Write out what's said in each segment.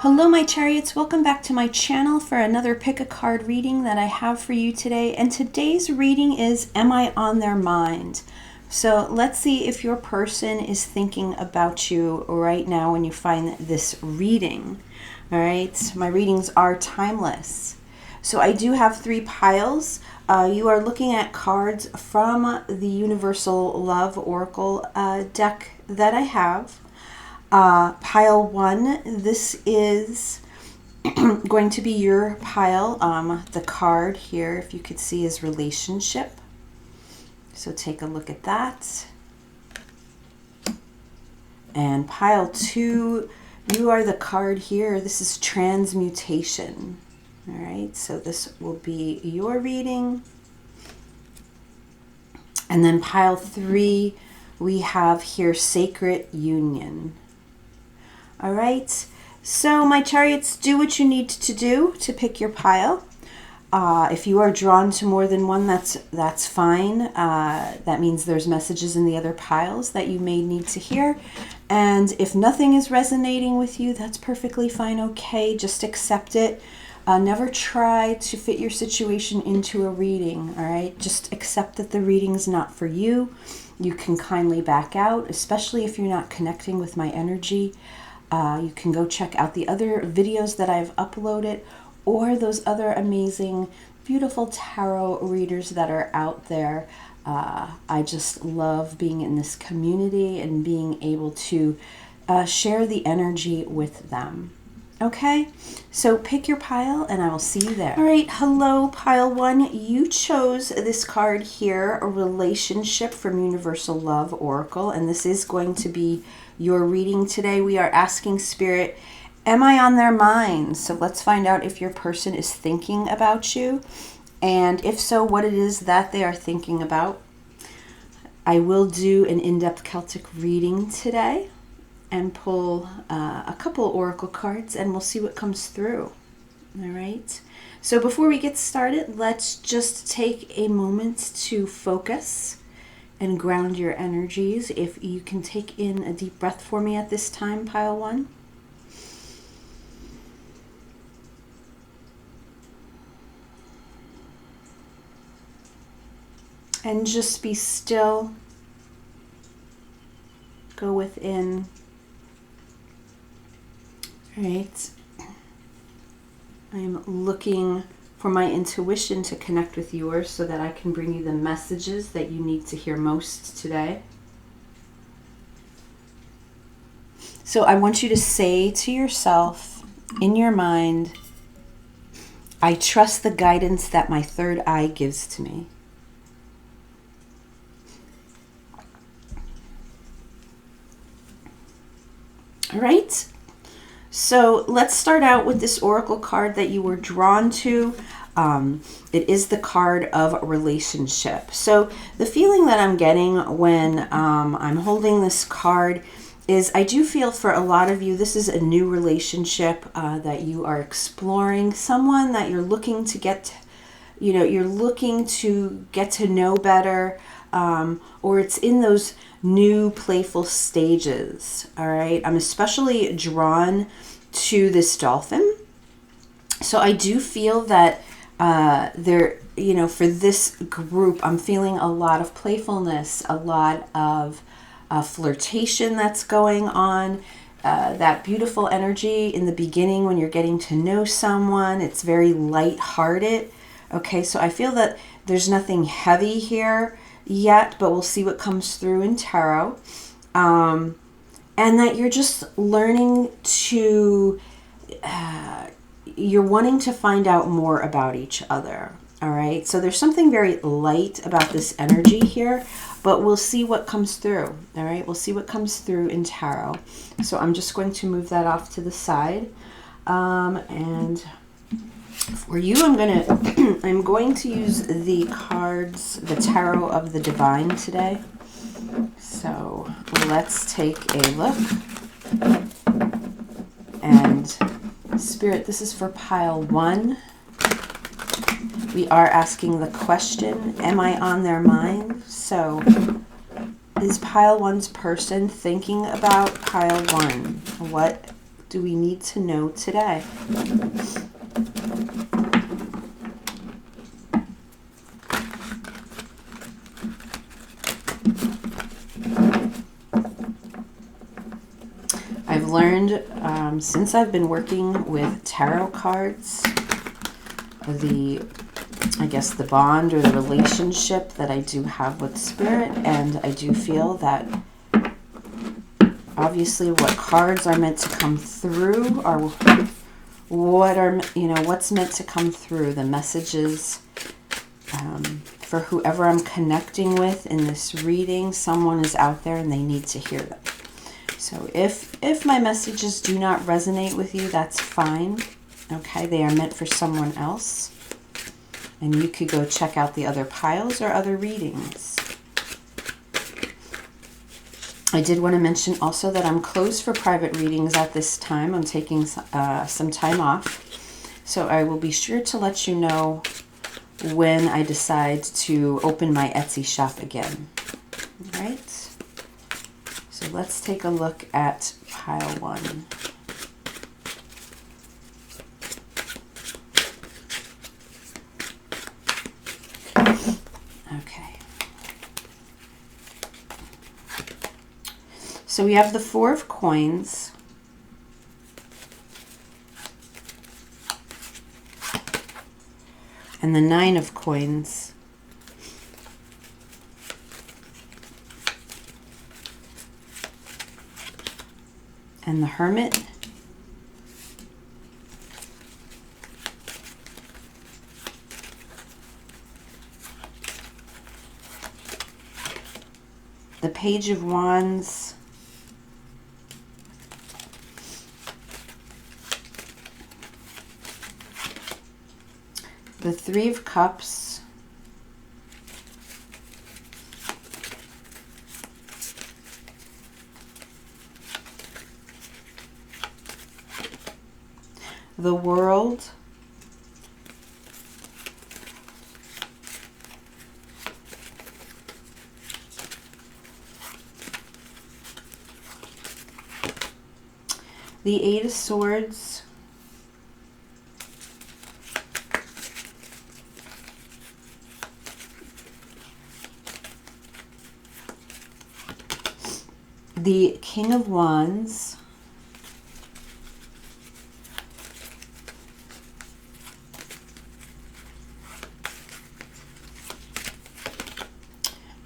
Hello my chariots, welcome back to my channel for another pick a card reading that I have for you today. And today's reading is Am I on Their Mind? So let's see if your person is thinking about you right now when you find this reading. All right, my readings are timeless. So I do have 3 piles. You are looking at cards from the Universal Love Oracle deck that I have. Pile 1, this is going to be your pile. The card here, if you could see, is relationship. So take a look at that. And pile 2, you are the card here. This is transmutation. All right, so this will be your reading. And then pile 3, we have here sacred union. All right, so my chariots, do what you need to do to pick your pile. If you are drawn to more than one, that's fine. That means there's messages in the other piles that you may need to hear. And if nothing is resonating with you, that's perfectly fine, okay? Just accept it. Never try to fit your situation into a reading, all right? Just accept that the reading's not for you. You can kindly back out, especially if you're not connecting with my energy. You can go check out the other videos that I've uploaded or those other amazing, beautiful tarot readers that are out there. I just love being in this community and being able to share the energy with them. Okay, so pick your pile and I will see you there. All right, hello, pile 1. You chose this card here, a relationship from Universal Love Oracle, and this is going to be your reading today. We are asking Spirit, am I on their mind? So let's find out if your person is thinking about you, and if so, what it is that they are thinking about. I will do an in-depth Celtic reading today and pull a couple oracle cards, and we'll see what comes through. All right, so before we get started, let's just take a moment to focus and ground your energies. If you can take in a deep breath for me at this time, pile 1. And just be still. Go within. All right. I am looking for my intuition to connect with yours so that I can bring you the messages that you need to hear most today. So I want you to say to yourself in your mind, I trust the guidance that my third eye gives to me. All right. So let's start out with this oracle card that you were drawn to. It is the card of relationship. So the feeling that I'm getting when I'm holding this card is I do feel for a lot of you, this is a new relationship that you are exploring, someone that you're looking to get, you're looking to get to know better, or it's in those new playful stages. All right, I'm especially drawn to this dolphin. So I do feel that for this group, I'm feeling a lot of playfulness, a lot of flirtation that's going on, that beautiful energy in the beginning when you're getting to know someone. It's very light-hearted. Okay, so I feel that there's nothing heavy here yet, but we'll see what comes through in tarot. And that you're just learning to, you're wanting to find out more about each other. All right, so there's something very light about this energy here, but we'll see what comes through. All right, we'll see what comes through in tarot. So I'm just going to move that off to the side. And for you, I'm going to use the cards, the Tarot of the Divine today. So let's take a look. And Spirit, this is for pile 1. We are asking the question, am I on their mind? So is pile 1's person thinking about pile 1? What do we need to know today? I've learned since I've been working with tarot cards, I guess the bond or the relationship that I do have with Spirit, and I do feel that obviously what cards are meant to come through are what's meant to come through, the messages for whoever I'm connecting with in this reading. Someone is out there and they need to hear them. So if my messages do not resonate with you, that's fine. Okay, they are meant for someone else. And you could go check out the other piles or other readings. I did want to mention also that I'm closed for private readings at this time. I'm taking some time off. So I will be sure to let you know when I decide to open my Etsy shop again. All right. So let's take a look at pile 1. Okay. So we have the 4 of coins. And the 9 of coins. And the Hermit. The Page of Wands. The 3 of Cups. The World. The 8 of Swords. The King of Wands.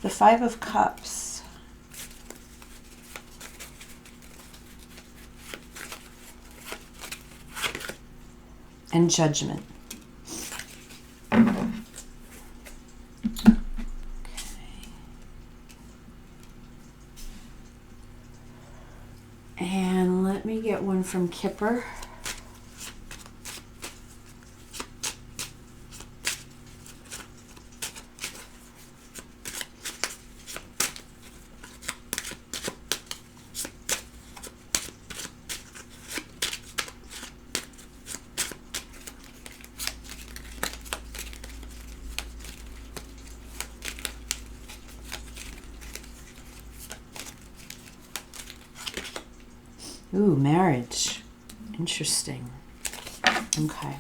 The 5 of Cups. And Judgment. And let me get one from Kipper. Ooh, marriage. Interesting. Okay.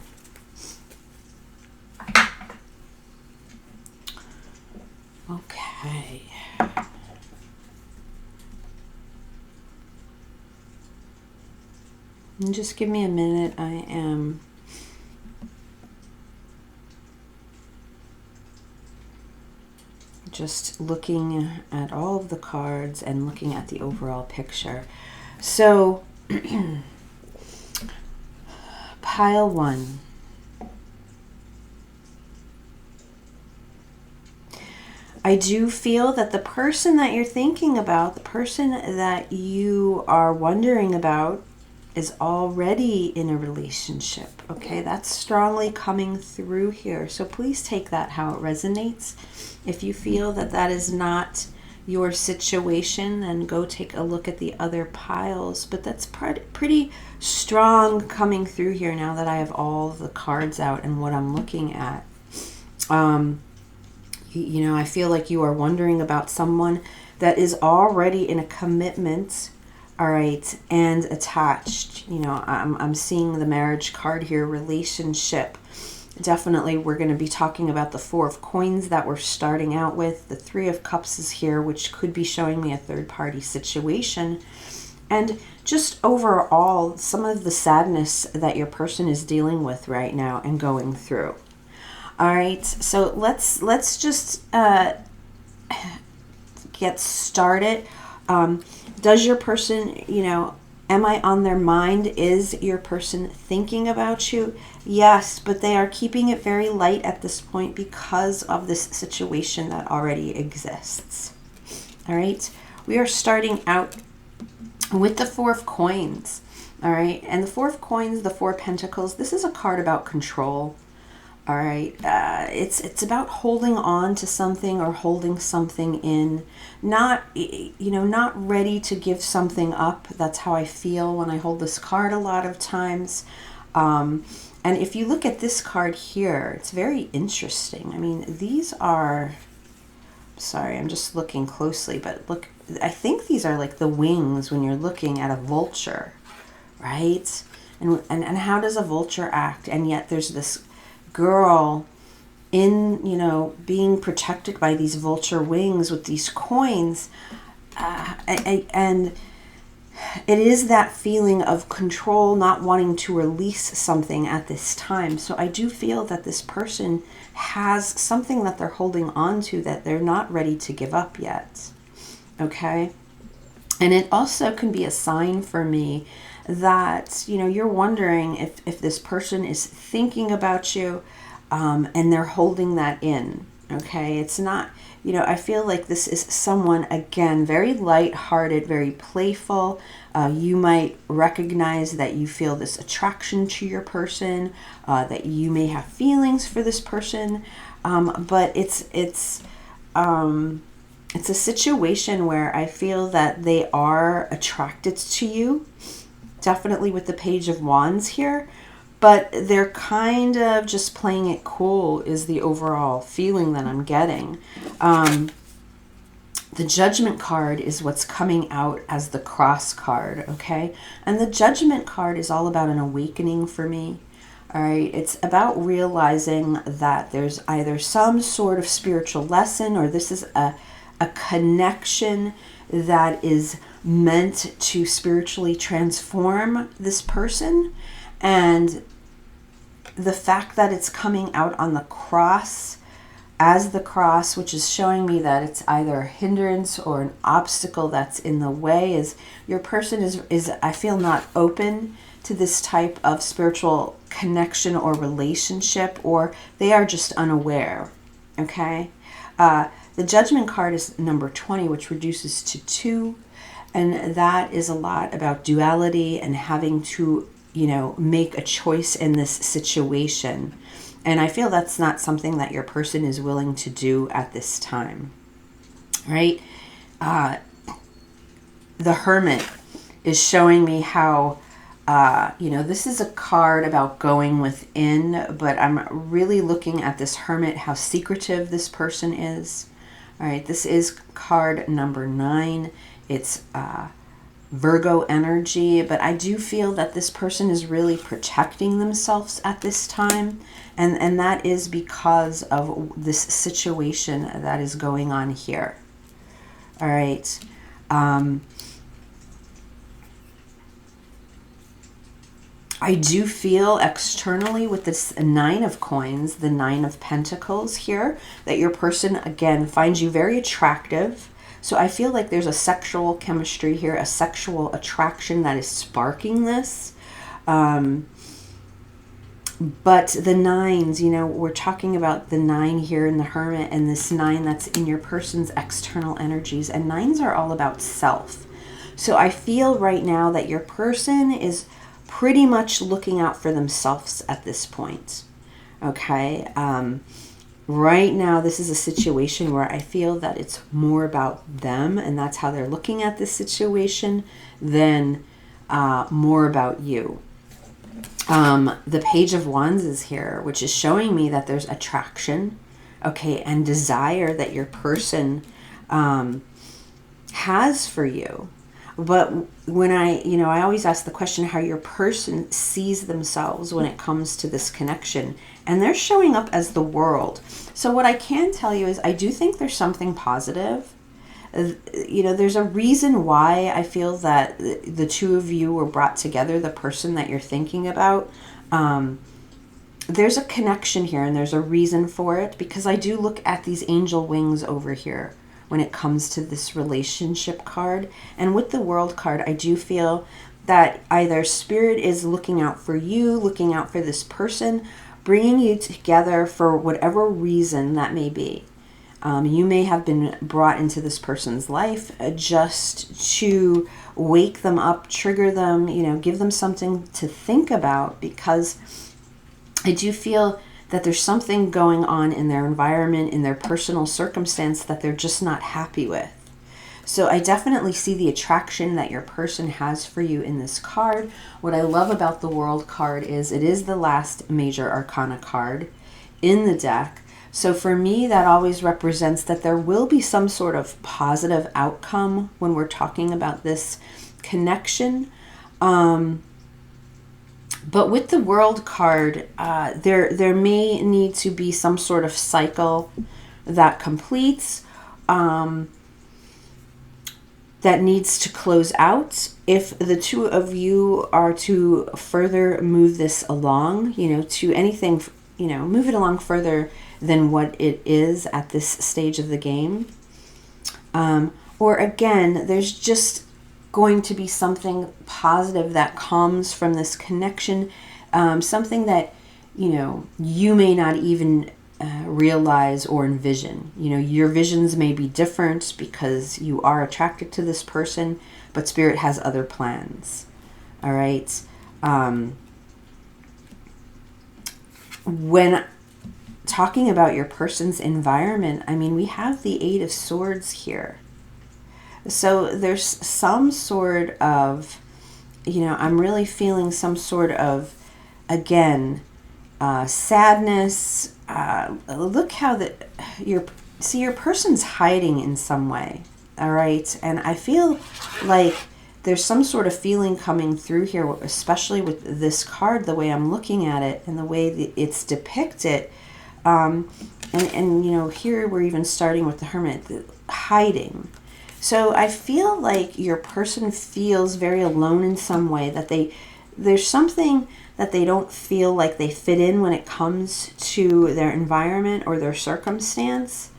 Okay. And just give me a minute. I am just looking at all of the cards and looking at the overall picture. So, pile 1. I do feel that the person that you're thinking about, the person that you are wondering about, is already in a relationship. Okay, that's strongly coming through here. So please take that how it resonates. If you feel that that is not your situation, then go take a look at the other piles. But that's pretty strong coming through here now that I have all the cards out and what I'm looking at. You know, I feel like you are wondering about someone that is already in a commitment All right, and attached. You know, I'm seeing the marriage card here, relationship. Definitely, we're going to be talking about the Four of Coins that we're starting out with. The Three of Cups is here, which could be showing me a third-party situation. And just overall, some of the sadness that your person is dealing with right now and going through. All right, so let's just get started. Does your person, you know, am I on their mind? Is your person thinking about you? Yes, but they are keeping it very light at this point because of this situation that already exists. All right, we are starting out with the Four of Coins. All right, and the Four of Coins, the Four of Pentacles, this is a card about control. All right, it's about holding on to something or holding something in, not, you know, not ready to give something up. That's how I feel when I hold this card a lot of times. And if you look at this card here, it's very interesting. I mean, these are, sorry, I'm just looking closely, but look, I think these are like the wings when you're looking at a vulture, right? And how does a vulture act? And yet there's this girl in, you know, being protected by these vulture wings with these coins, and it is that feeling of control, not wanting to release something at this time. So I do feel that this person has something that they're holding on to that they're not ready to give up yet. Okay, and it also can be a sign for me that, you know, you're wondering if this person is thinking about you, and they're holding that in. Okay, it's not, you know, I feel like this is someone, again, very light-hearted, very playful. You might recognize that you feel this attraction to your person, that you may have feelings for this person, but it's a situation where I feel that they are attracted to you. Definitely with the Page of Wands here, but they're kind of just playing it cool is the overall feeling that I'm getting. The Judgment card is what's coming out as the Cross card, okay? And the Judgment card is all about an awakening for me. All right, it's about realizing that there's either some sort of spiritual lesson, or this is a connection that is meant to spiritually transform this person. And the fact that it's coming out on the cross, as the cross, which is showing me that it's either a hindrance or an obstacle that's in the way, is your person is I feel not open to this type of spiritual connection or relationship, or they are just unaware. Okay, the Judgment card is number 20, which reduces to 2. And that is a lot about duality and having to, you know, make a choice in this situation. And I feel that's not something that your person is willing to do at this time, right? The Hermit is showing me how, you know, this is a card about going within, but I'm really looking at this Hermit, how secretive this person is. All right, this is card number 9. It's Virgo energy, but I do feel that this person is really protecting themselves at this time, and that is because of this situation that is going on here. All right. I do feel externally with this 9 of coins, the 9 of pentacles here, that your person, again, finds you very attractive. So I feel like there's a sexual chemistry here, a sexual attraction that is sparking this. But the 9s, you know, we're talking about the 9 here in the Hermit and this 9 that's in your person's external energies. And 9s are all about self. So I feel right now that your person is pretty much looking out for themselves at this point. Okay. Right now, this is a situation where I feel that it's more about them, and that's how they're looking at this situation, than more about you. The Page of Wands is here, which is showing me that there's attraction, okay, and desire that your person has for you. But when I always ask the question how your person sees themselves when it comes to this connection. And they're showing up as the world. So what I can tell you is I do think there's something positive. There's a reason why I feel that the two of you were brought together, the person that you're thinking about. There's a connection here, and there's a reason for it, because I do look at these angel wings over here when it comes to this relationship card. And with the World card, I do feel that either Spirit is looking out for you, looking out for this person, bringing you together for whatever reason that may be. You may have been brought into this person's life just to wake them up, trigger them, give them something to think about, because I do feel that there's something going on in their environment, in their personal circumstance that they're just not happy with. So I definitely see the attraction that your person has for you in this card. What I love about the World card is it is the last major arcana card in the deck. So for me, that always represents that there will be some sort of positive outcome when we're talking about this connection. But with the World card, there may need to be some sort of cycle that completes, that needs to close out. If the two of you are to further move this along, to anything, move it along further than what it is at this stage of the game. Or again, there's just going to be something positive that comes from this connection, something that, you may not even realize or envision. Your visions may be different because you are attracted to this person, but Spirit has other plans. All right. When talking about your person's environment, we have the Eight of Swords here. So there's some sort of, I'm really feeling some sort of, again, sadness. Look how your person's hiding in some way. All right. And I feel like there's some sort of feeling coming through here, especially with this card, the way I'm looking at it and the way that it's depicted. And here we're even starting with the Hermit, hiding. So I feel like your person feels very alone in some way, that there's something that they don't feel like they fit in when it comes to their environment or their circumstance.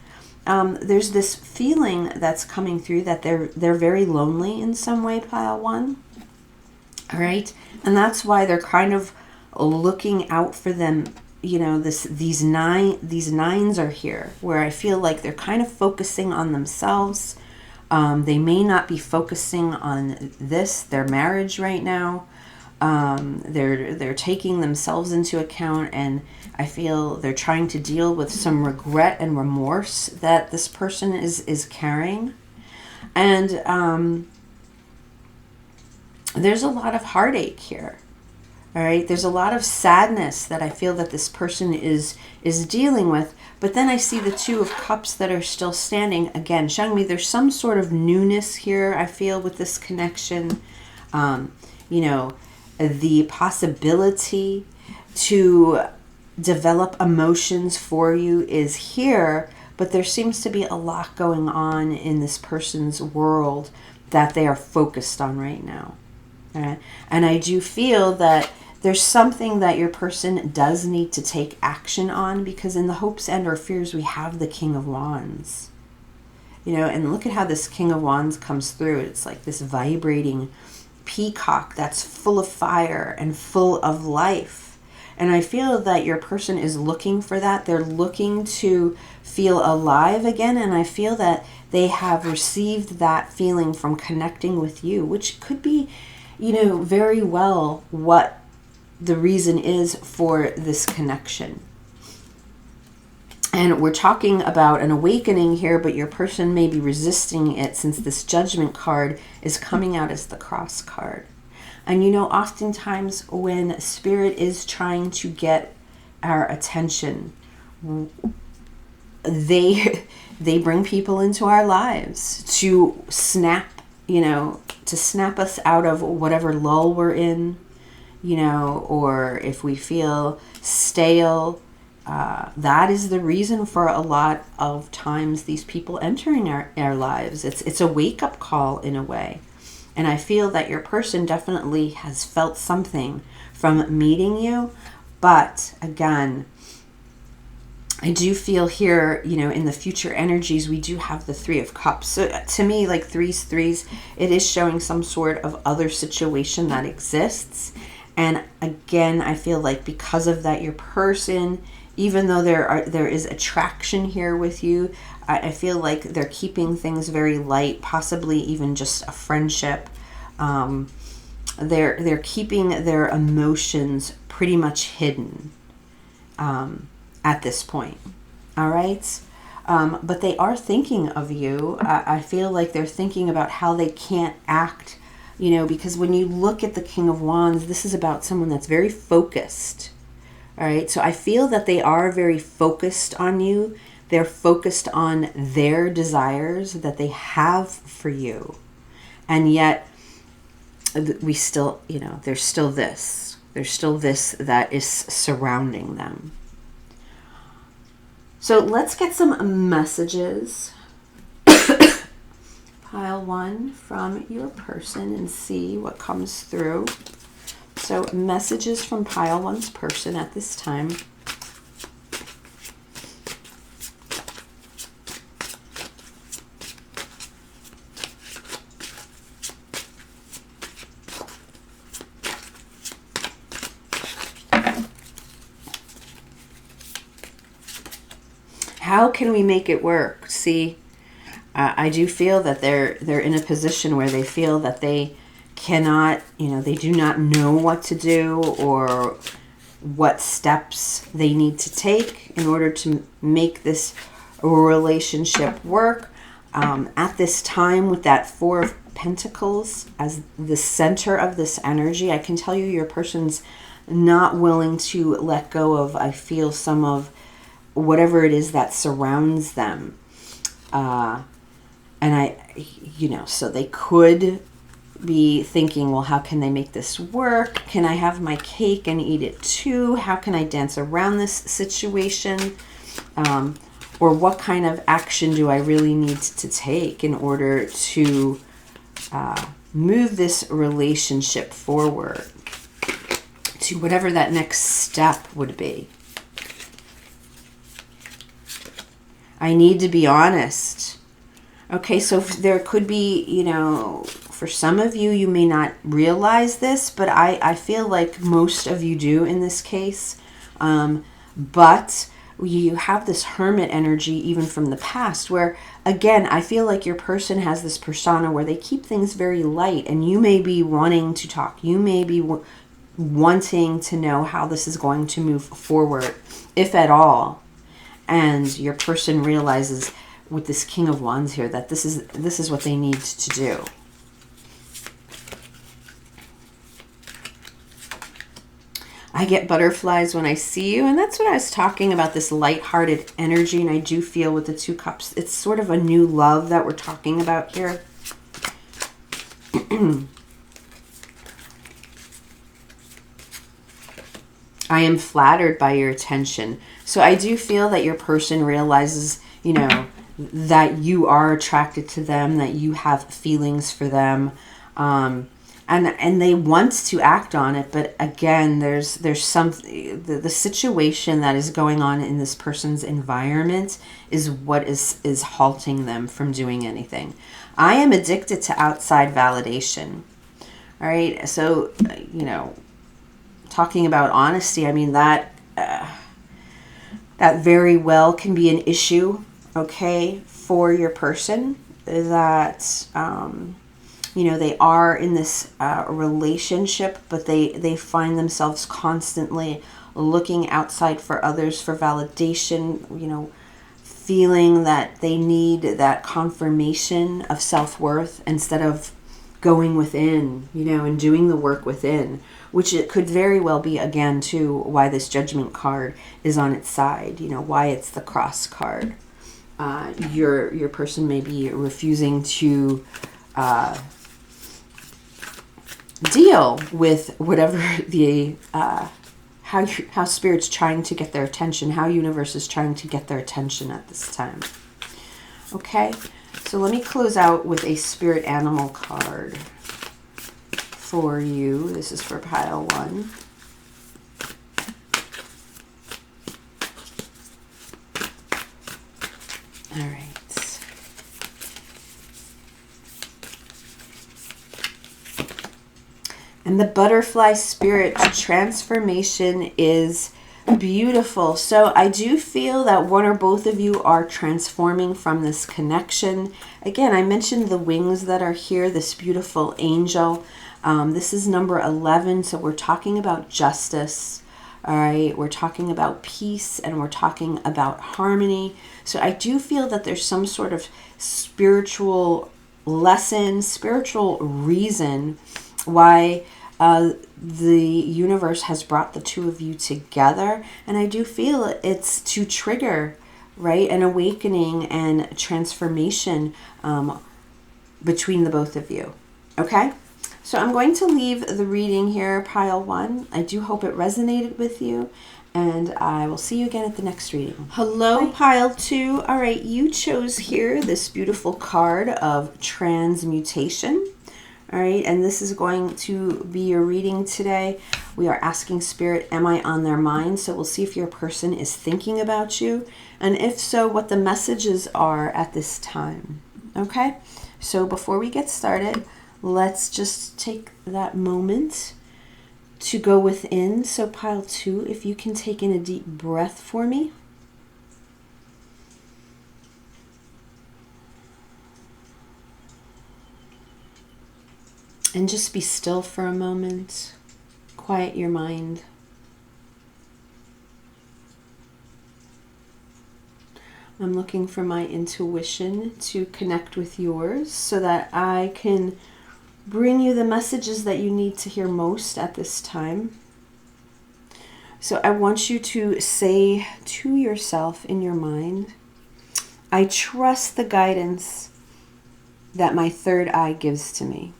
There's this feeling that's coming through that they're very lonely in some way, pile one. All right. And that's why they're kind of looking out for them. These nines are here, where I feel like they're kind of focusing on themselves. They may not be focusing on their marriage right now. They're taking themselves into account, and I feel they're trying to deal with some regret and remorse that this person is carrying. And there's a lot of heartache here. All right, there's a lot of sadness that I feel that this person is dealing with. But then I see the Two of Cups that are still standing, again, showing me there's some sort of newness here, I feel, with this connection. The possibility to develop emotions for you is here, but there seems to be a lot going on in this person's world that they are focused on right now. Right? And I do feel that there's something that your person does need to take action on, because in the hopes and or fears, we have the King of Wands. And look at how this King of Wands comes through. It's like this vibrating peacock that's full of fire and full of life. And I feel that your person is looking for that. They're looking to feel alive again. And I feel that they have received that feeling from connecting with you, which could be, very well what the reason is for this connection. And we're talking about an awakening here, but your person may be resisting it, since this Judgment card is coming out as the Cross card. And oftentimes when Spirit is trying to get our attention, they bring people into our lives to snap, to snap us out of whatever lull we're in, you know, or if we feel stale. That is the reason for a lot of times these people entering our lives. It's a wake-up call in a way. And I feel that your person definitely has felt something from meeting you. But again, I do feel here, you know, in the future energies, we do have the Three of Cups. So to me, like threes, it is showing some sort of other situation that exists. And again, I feel like because of that, your person, even though there is attraction here with you, I feel like they're keeping things very light, possibly even just a friendship. They're keeping their emotions pretty much hidden at this point. All right. But they are thinking of you. I feel like they're thinking about how they can't act, you know, because when you look at the King of Wands, this is about someone that's very focused. All right. So I feel that they are very focused on you. They're focused on their desires that they have for you. And yet we still, you know, there's still this that is surrounding them. So let's get some messages. Pile one from your person and see what comes through. So messages from pile one's person at this time. How can we make it work? See, I do feel that they're in a position where they feel that they cannot, you know, they do not know what to do or what steps they need to take in order to make this relationship work. At this time, with that Four of Pentacles as the center of this energy, I can tell you your person's not willing to let go of, I feel, some of whatever it is that surrounds them. And you know, so they could be thinking, well, how can they make this work? Can I have my cake and eat it too? How can I dance around this situation? Or what kind of action do I really need to take in order to move this relationship forward to whatever that next step would be? I need to be honest. Okay, so there could be, you know, for some of you, you may not realize this, but I feel like most of you do in this case. But you have this hermit energy even from the past where, again, I feel like your person has this persona where they keep things very light, and you may be wanting to talk. You may be wanting to know how this is going to move forward, if at all. And your person realizes with this King of Wands here that this is what they need to do. I get butterflies when I see you, and that's what I was talking about, this lighthearted energy. And I do feel with the Two Cups, it's sort of a new love that we're talking about here. I am flattered by your attention. So I do feel that your person realizes, you know, that you are attracted to them, that you have feelings for them, and they want to act on it. But again, there's the situation that is going on in this person's environment is what is halting them from doing anything. I am addicted to outside validation. All right, so you know, talking about honesty, I mean that very well can be an issue, okay, for your person, that you know, they are in this relationship, but they find themselves constantly looking outside for others for validation, you know, feeling that they need that confirmation of self-worth instead of going within, you know, and doing the work within, which it could very well be, again, too, why this Judgment card is on its side, you know, why it's the Cross card. Your person may be refusing to deal with whatever the how Spirit's trying to get their attention, how universe is trying to get their attention at this time. Okay, so let me close out with a spirit animal card for you. This is for pile 1. All right. And the butterfly spirit transformation is beautiful. So I do feel that one or both of you are transforming from this connection. Again, I mentioned the wings that are here, this beautiful angel. This is number 11, so we're talking about justice. All right, we're talking about peace, and we're talking about harmony. So I do feel that there's some sort of spiritual lesson, spiritual reason why the universe has brought the two of you together. And I do feel it's to trigger, right, an awakening and transformation between the both of you. Okay? So I'm going to leave the reading here, pile 1. I do hope it resonated with you, and I will see you again at the next reading. Hello, pile 2. All right, you chose here this beautiful card of transmutation. All right, and this is going to be your reading today. We are asking Spirit, am I on their mind? So we'll see if your person is thinking about you, and if so, what the messages are at this time. Okay, so before we get started, let's just take that moment to go within. So pile 2, if you can take in a deep breath for me. And just be still for a moment. Quiet your mind. I'm looking for my intuition to connect with yours so that I can bring you the messages that you need to hear most at this time. So I want you to say to yourself in your mind, I trust the guidance that my third eye gives to me.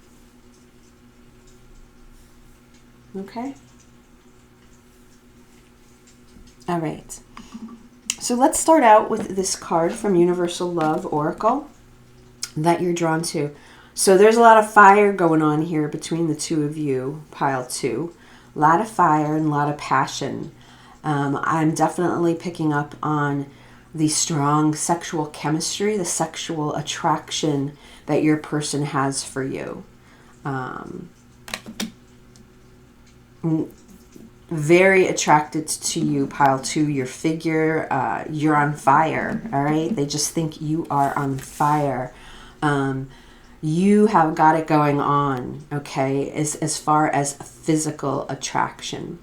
Okay? All right. So let's start out with this card from Universal Love Oracle that you're drawn to. So there's a lot of fire going on here between the two of you, pile 2. A lot of fire and a lot of passion. I'm definitely picking up on the strong sexual chemistry, the sexual attraction that your person has for you. Very attracted to you, pile 2, your figure. You're on fire, all right? They just think you are on fire. You have got it going on, okay, as far as physical attraction.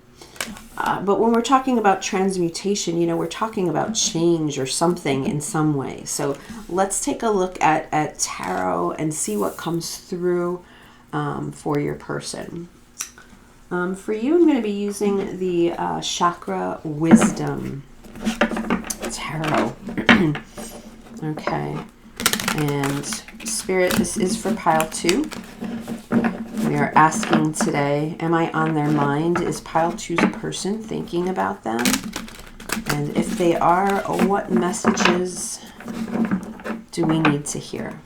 But when we're talking about transmutation, you know, we're talking about change or something in some way. So let's take a look at tarot and see what comes through for your person. For you, I'm going to be using the Chakra Wisdom Tarot. Okay. And Spirit, this is for pile 2. We are asking today, am I on their mind? Is pile 2's person thinking about them? And if they are, what messages do we need to hear?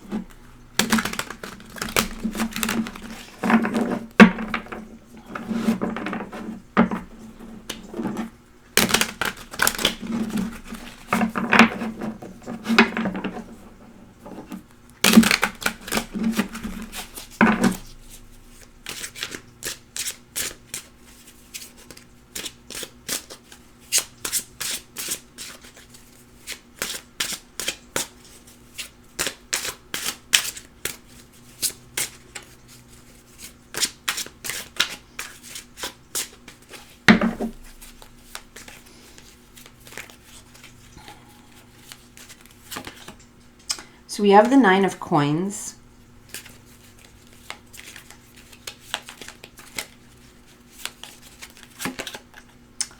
So we have the 9 of coins.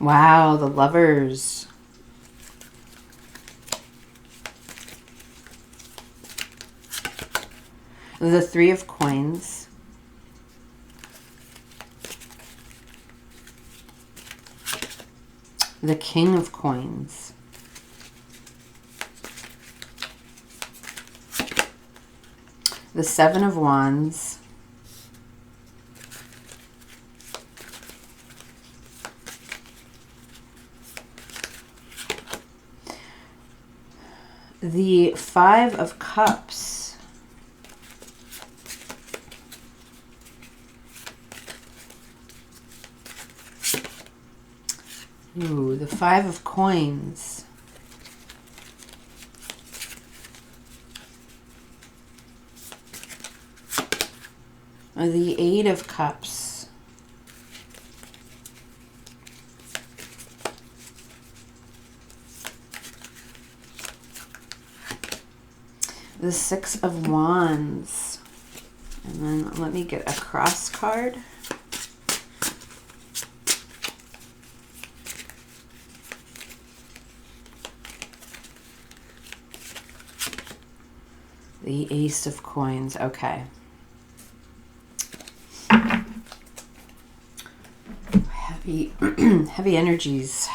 Wow, the Lovers. The 3 of coins. the King of Coins, the Seven of Wands, the Five of Cups, ooh, the Five of Coins, the Eight of Cups, the Six of Wands, and then let me get a cross card. The Ace of Coins, okay. Heavy, heavy energies.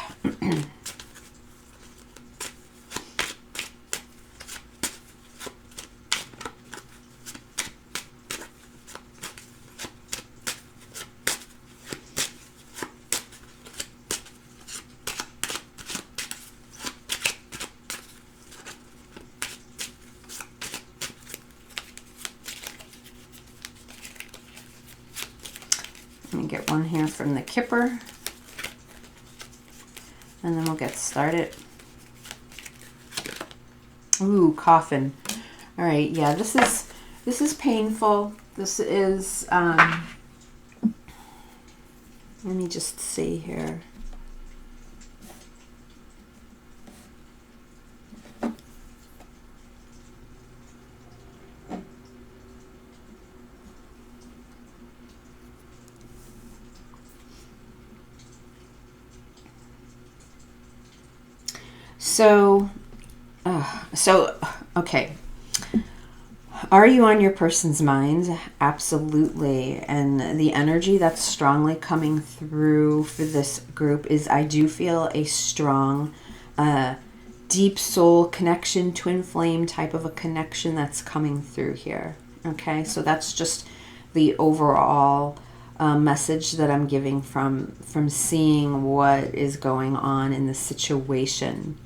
Let me get one here from the Kipper, and then we'll get started. Ooh, Coffin. All right, yeah, this is painful. This is let me just see here. Okay. Are you on your person's mind? Absolutely. And the energy that's strongly coming through for this group is, I do feel a strong, deep soul connection, twin flame type of a connection that's coming through here. Okay, so that's just the overall message that I'm giving from seeing what is going on in the situation.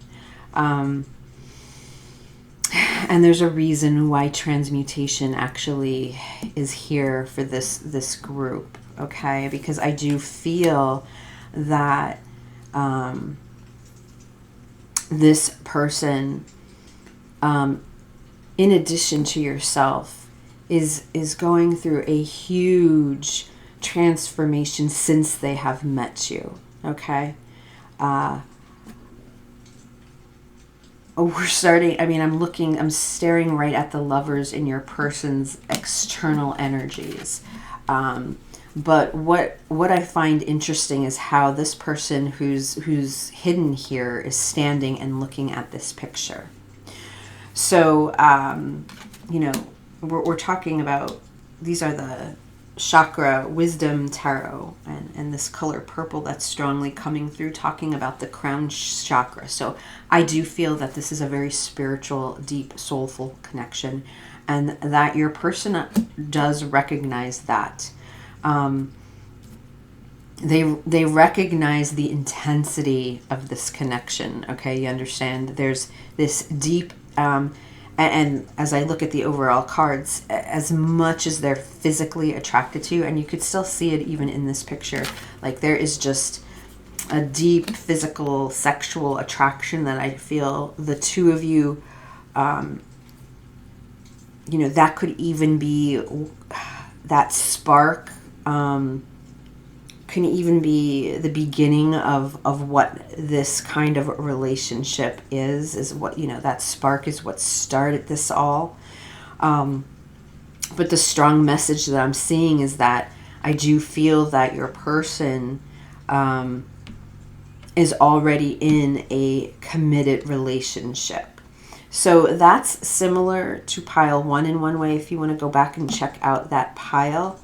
And there's a reason why transmutation actually is here for this group, okay? Because I do feel that this person, in addition to yourself, is going through a huge transformation since they have met you, okay? We're starting, I mean, I'm staring right at the Lovers in your person's external energies. But what I find interesting is how this person who's hidden here is standing and looking at this picture. So, you know, we're talking about, these are the Chakra Wisdom Tarot, and this color purple that's strongly coming through, talking about the crown chakra. So I do feel that this is a very spiritual, deep, soulful connection, and that your person does recognize that. They recognize the intensity of this connection. Okay, you understand? There's this deep, and as I look at the overall cards, as much as they're physically attracted to you, and you could still see it even in this picture, like there is just a deep physical, sexual attraction that I feel the two of you, you know, that could even be that spark, can even be the beginning of what this kind of relationship is what, you know, that spark is what started this all. But the strong message that I'm seeing is that I do feel that your person is already in a committed relationship. So that's similar to pile one in one way. If you want to go back and check out that pile,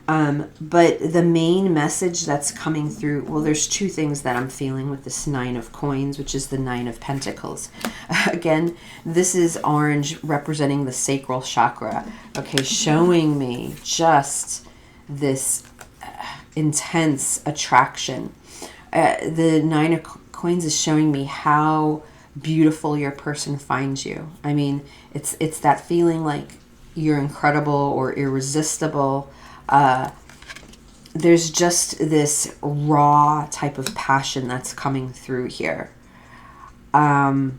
But the main message that's coming through, well, there's two things that I'm feeling with this Nine of Coins, which is the Nine of Pentacles. Again, this is orange representing the sacral chakra. Okay, showing me just this intense attraction. The Nine of Coins is showing me how beautiful your person finds you. I mean, it's that feeling like you're incredible or irresistible. There's just this raw type of passion that's coming through here. And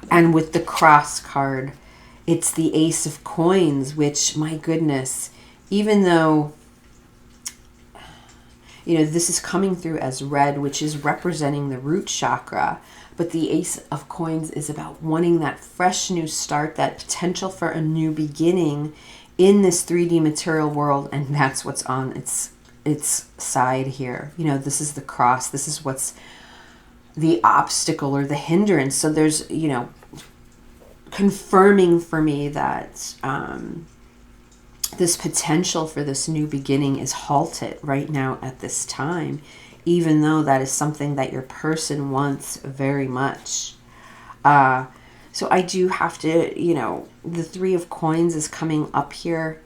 with the cross card, it's the Ace of Coins, which, my goodness, even though, you know, this is coming through as red, which is representing the root chakra, but the Ace of Coins is about wanting that fresh new start, that potential for a new beginning in this 3D material world, and that's what's on its side here. You know, this is the cross. This is what's the obstacle or the hindrance. So there's, you know, confirming for me that this potential for this new beginning is halted right now at this time, even though that is something that your person wants very much. So I do have to, you know, the Three of Coins is coming up here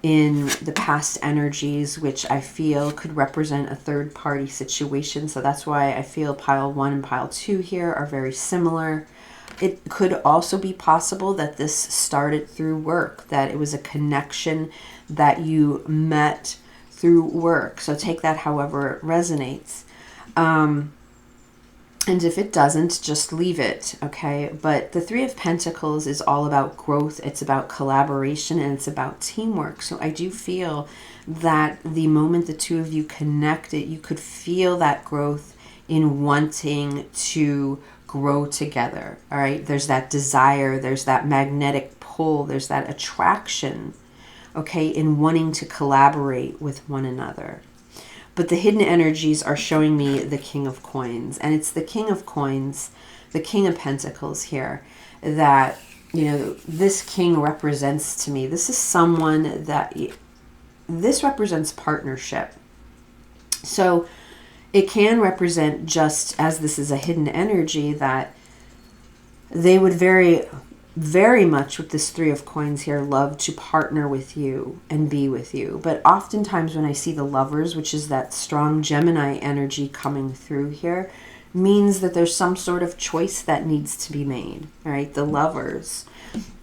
in the past energies, which I feel could represent a third party situation. So that's why I feel pile 1 and pile 2 here are very similar. It could also be possible that this started through work, that it was a connection that you met through work. So take that however it resonates. And if it doesn't, just leave it, okay? But the Three of Pentacles is all about growth. It's about collaboration, and it's about teamwork. So I do feel that the moment the two of you connected, you could feel that growth in wanting to grow together, all right? There's that desire, there's that magnetic pull, there's that attraction, okay, in wanting to collaborate with one another. But the hidden energies are showing me the King of Coins. And it's the King of Coins, the King of Pentacles here, that, you know, this king represents to me. This is someone that, this represents partnership. So it can represent, just as this is a hidden energy, that they would very much with this Three of Coins here love to partner with you and be with you. But oftentimes when I see the Lovers, which is that strong Gemini energy coming through here, means that there's some sort of choice that needs to be made, right? The Lovers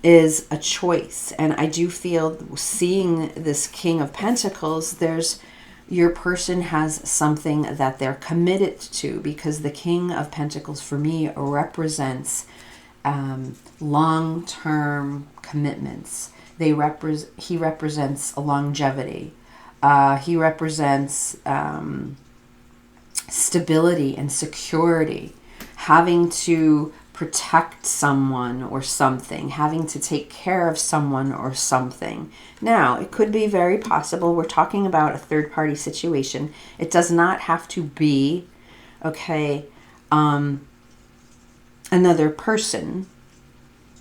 is a choice. And I do feel, seeing this King of Pentacles, there's, your person has something that they're committed to, because the King of Pentacles for me represents long-term commitments. He represents a longevity. He represents stability and security, having to protect someone or something, having to take care of someone or something. Now, it could be very possible, we're talking about a third-party situation. It does not have to be, okay, another person.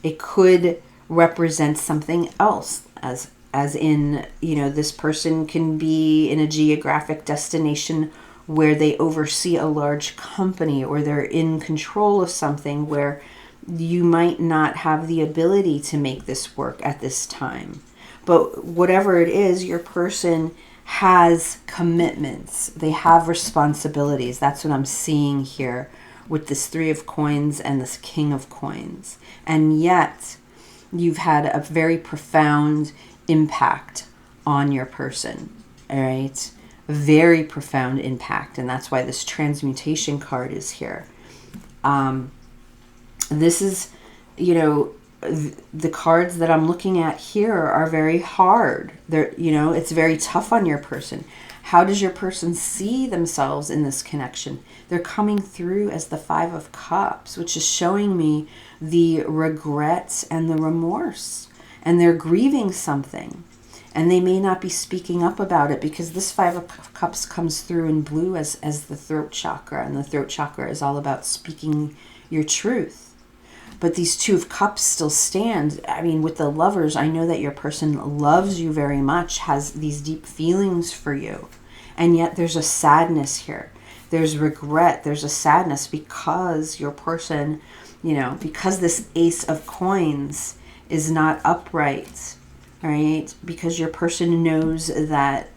It could represent something else, as in, you know, this person can be in a geographic destination where they oversee a large company, or they're in control of something where you might not have the ability to make this work at this time. But whatever it is, your person has commitments. They have responsibilities. That's what I'm seeing here with this Three of Coins and this King of Coins. And yet you've had a very profound impact on your person, all right? A very profound impact. And that's why this transmutation card is here. This is, you know, the cards that I'm looking at here are very hard. They're, you know, it's very tough on your person. How does your person see themselves in this connection? They're coming through as the Five of Cups, which is showing me the regrets and the remorse. And they're grieving something. And they may not be speaking up about it, because this Five of Cups comes through in blue as the throat chakra. And the throat chakra is all about speaking your truth. But these Two of Cups still stand. I mean, with the Lovers, I know that your person loves you very much, has these deep feelings for you. And yet there's a sadness here. There's regret. There's a sadness because your person, you know, because this Ace of Coins is not upright, right? Because your person knows that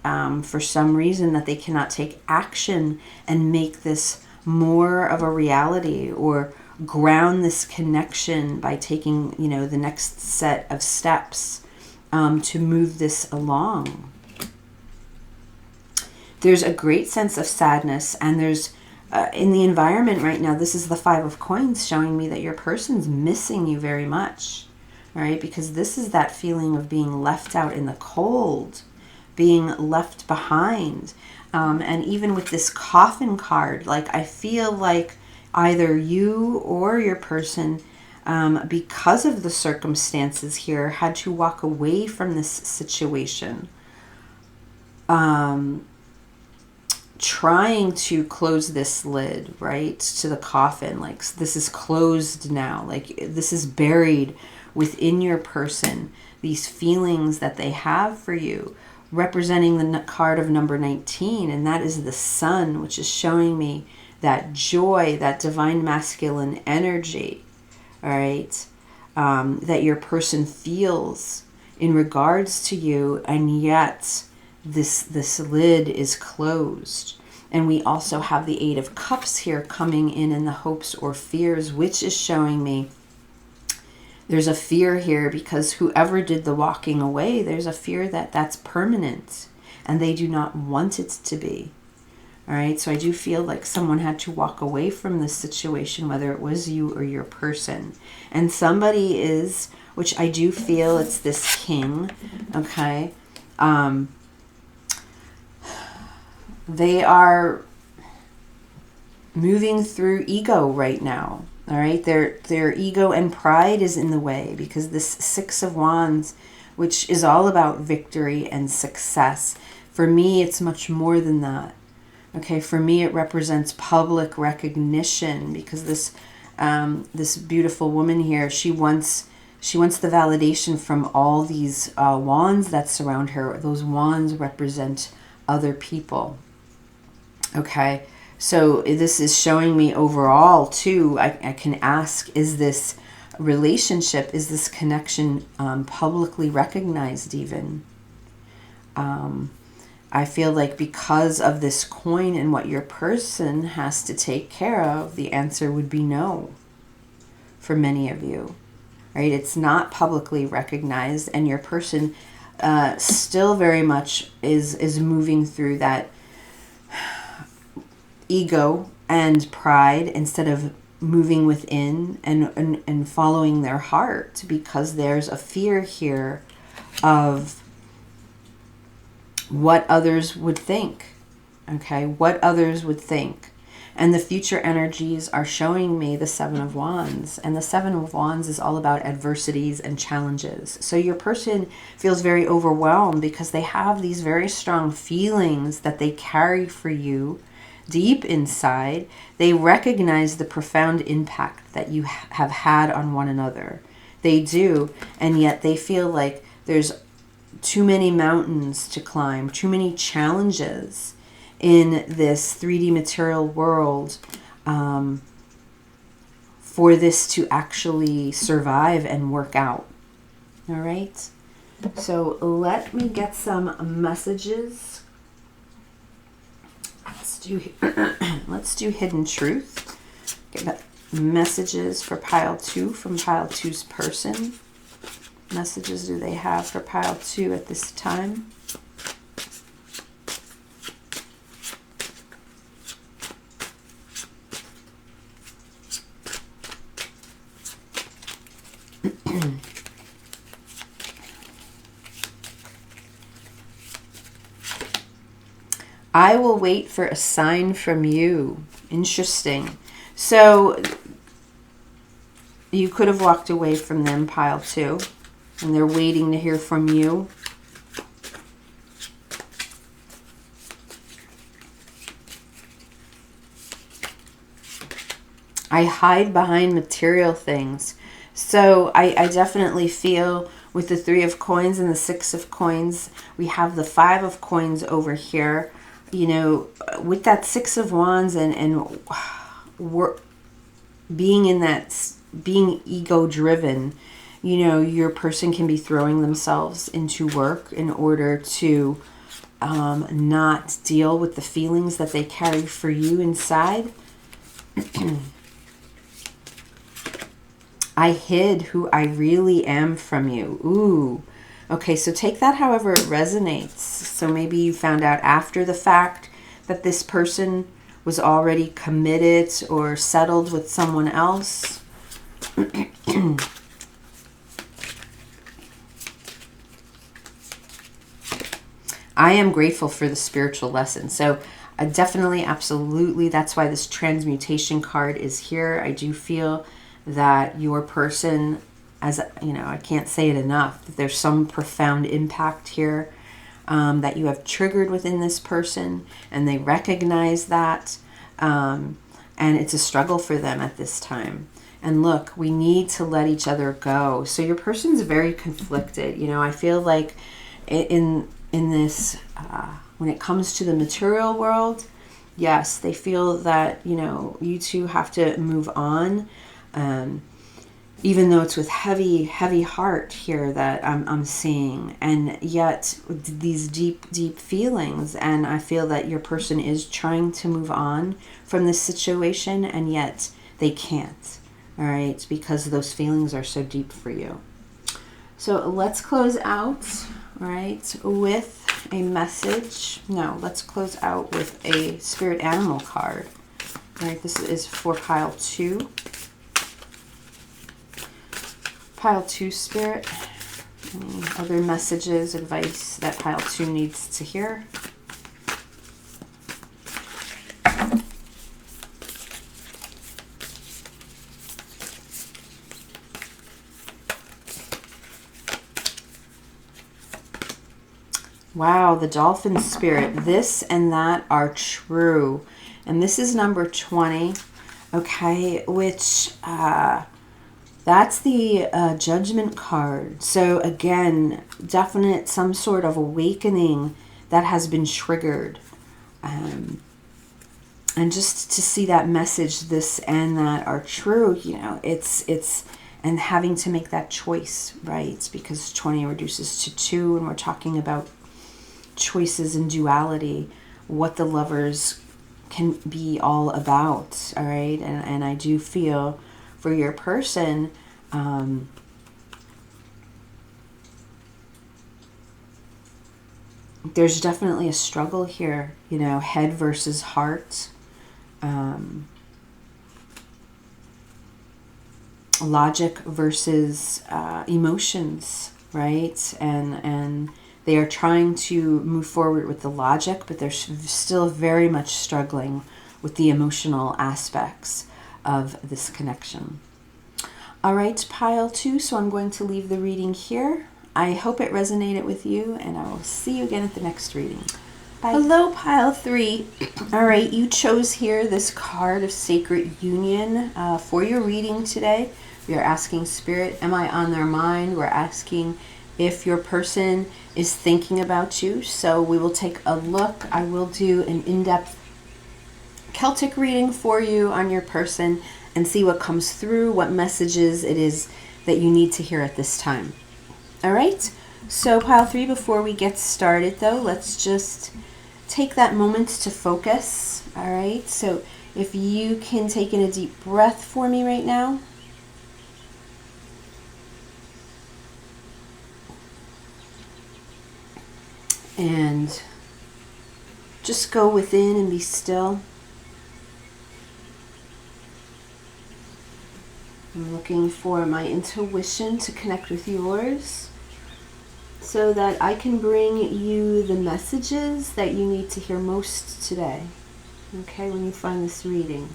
for some reason that they cannot take action and make this more of a reality, or ground this connection by taking, you know, the next set of steps to move this along. There's a great sense of sadness, and there's in the environment right now, this is the Five of Coins showing me that your person's missing you very much, right? Because this is that feeling of being left out in the cold, being left behind. And even with this Coffin card, like, I feel like either you or your person, because of the circumstances here, had to walk away from this situation, trying to close this lid, right, to the coffin. Like, this is closed now. Like, this is buried within your person, these feelings that they have for you, representing the card of number 19, and that is the Sun, which is showing me that joy, that divine masculine energy, all right, that your person feels in regards to you, and yet this lid is closed. And we also have the Eight of Cups here coming in the hopes or fears, which is showing me there's a fear here because whoever did the walking away, there's a fear that that's permanent and they do not want it to be. All right, so I do feel like someone had to walk away from this situation, whether it was you or your person. And somebody is, which I do feel it's this King, okay? They are moving through ego right now, all right? Their ego and pride is in the way because this Six of Wands, which is all about victory and success, for me, it's much more than that. Okay, for me, it represents public recognition because this beautiful woman here, she wants the validation from all these wands that surround her. Those wands represent other people. Okay, so this is showing me overall too, I can ask, is this relationship, is this connection publicly recognized even? I feel like because of this coin and what your person has to take care of, the answer would be no for many of you, right? It's not publicly recognized, and your person still very much is moving through that ego and pride instead of moving within and following their heart, because there's a fear here of what others would think, okay? What others would think. And the future energies are showing me the Seven of Wands. And the Seven of Wands is all about adversities and challenges. So your person feels very overwhelmed because they have these very strong feelings that they carry for you deep inside. They recognize the profound impact that you have had on one another. They do. And yet they feel like there's too many mountains to climb, too many challenges in this 3D material world for this to actually survive and work out. All right, so let me get some messages. Let's do Hidden Truth. Get messages for pile 2 from pile 2's person. Messages do they have for pile 2 at this time? I will wait for a sign from you. Interesting. So you could have walked away from them, pile 2. And they're waiting to hear from you. I hide behind material things. So I definitely feel with the 3 of coins and the 6 of coins, we have the 5 of coins over here. You know, with that 6 of wands and we're being in that, being ego driven, you know, your person can be throwing themselves into work in order to not deal with the feelings that they carry for you inside. I hid who I really am from you. Ooh. Okay, so take that however it resonates. So maybe you found out after the fact that this person was already committed or settled with someone else. I am grateful for the spiritual lesson. So definitely, absolutely, that's why this transmutation card is here. I do feel that your person, as you know, I can't say it enough, that there's some profound impact here that you have triggered within this person, and they recognize that, and it's a struggle for them at this time. And look, we need to let each other go. So your person's very conflicted. You know, I feel like in this, when it comes to the material world, yes, they feel that, you know, you two have to move on. Even though it's with heavy heart here that I'm seeing, and yet these deep feelings, and I feel that your person is trying to move on from this situation, and yet they can't, all right, because those feelings are so deep for you. So let's close out, all right, with a message. No, let's close out with a spirit animal card. All right, this is for pile 2. Pile 2 spirit. Any other messages, advice that pile 2 needs to hear? Wow, the dolphin spirit. This and that are true. And this is number 20. Okay, which that's the judgment card. So again, definite some sort of awakening that has been triggered. And just to see that message, this and that are true, you know, it's and having to make that choice, right? Because 20 reduces to 2, and we're talking about choices and duality, what the lovers can be all about, all right? And I do feel for your person, there's definitely a struggle here, you know, head versus heart, logic versus emotions, right? And they are trying to move forward with the logic, but they're still very much struggling with the emotional aspects of this connection. All right, pile 2, so I'm going to leave the reading here. I hope it resonated with you, and I will see you again at the next reading. Bye. Hello, pile 3. All right, you chose here this card of Sacred Union for your reading today. We are asking Spirit, am I on their mind? We're asking if your person is thinking about you. So we will take a look. I will do an in-depth Celtic reading for you on your person and see what comes through, what messages it is that you need to hear at this time. All right, so pile 3, before we get started though, let's just take that moment to focus. All right, so if you can take in a deep breath for me right now. And just go within and be still. I'm looking for my intuition to connect with yours so that I can bring you the messages that you need to hear most today, okay, when you find this reading.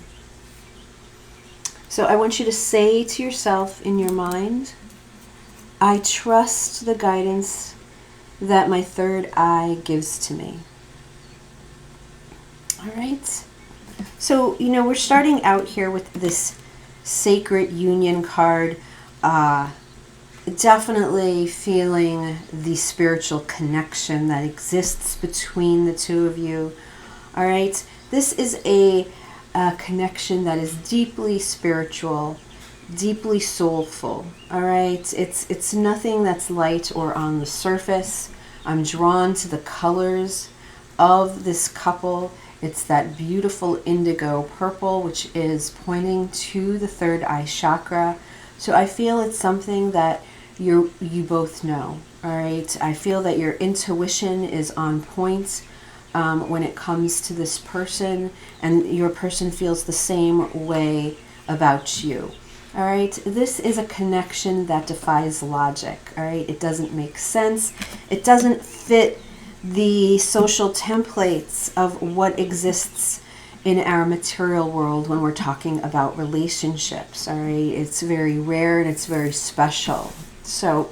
So I want you to say to yourself in your mind, I trust the guidance that my third eye gives to me. All right. So, you know, we're starting out here with this Sacred Union card. definitely feeling the spiritual connection that exists between the two of you. All right, this is a connection that is deeply spiritual, deeply soulful. All right, it's nothing that's light or on the surface. I'm drawn to the colors of this couple. It's that beautiful indigo purple, which is pointing to the third eye chakra. So I feel it's something that you both know. All right, I feel that your intuition is on point when it comes to this person, and your person feels the same way about you. All right, this is a connection that defies logic. All right, it doesn't make sense. It doesn't fit the social templates of what exists in our material world when we're talking about relationships. All right, it's very rare and it's very special. So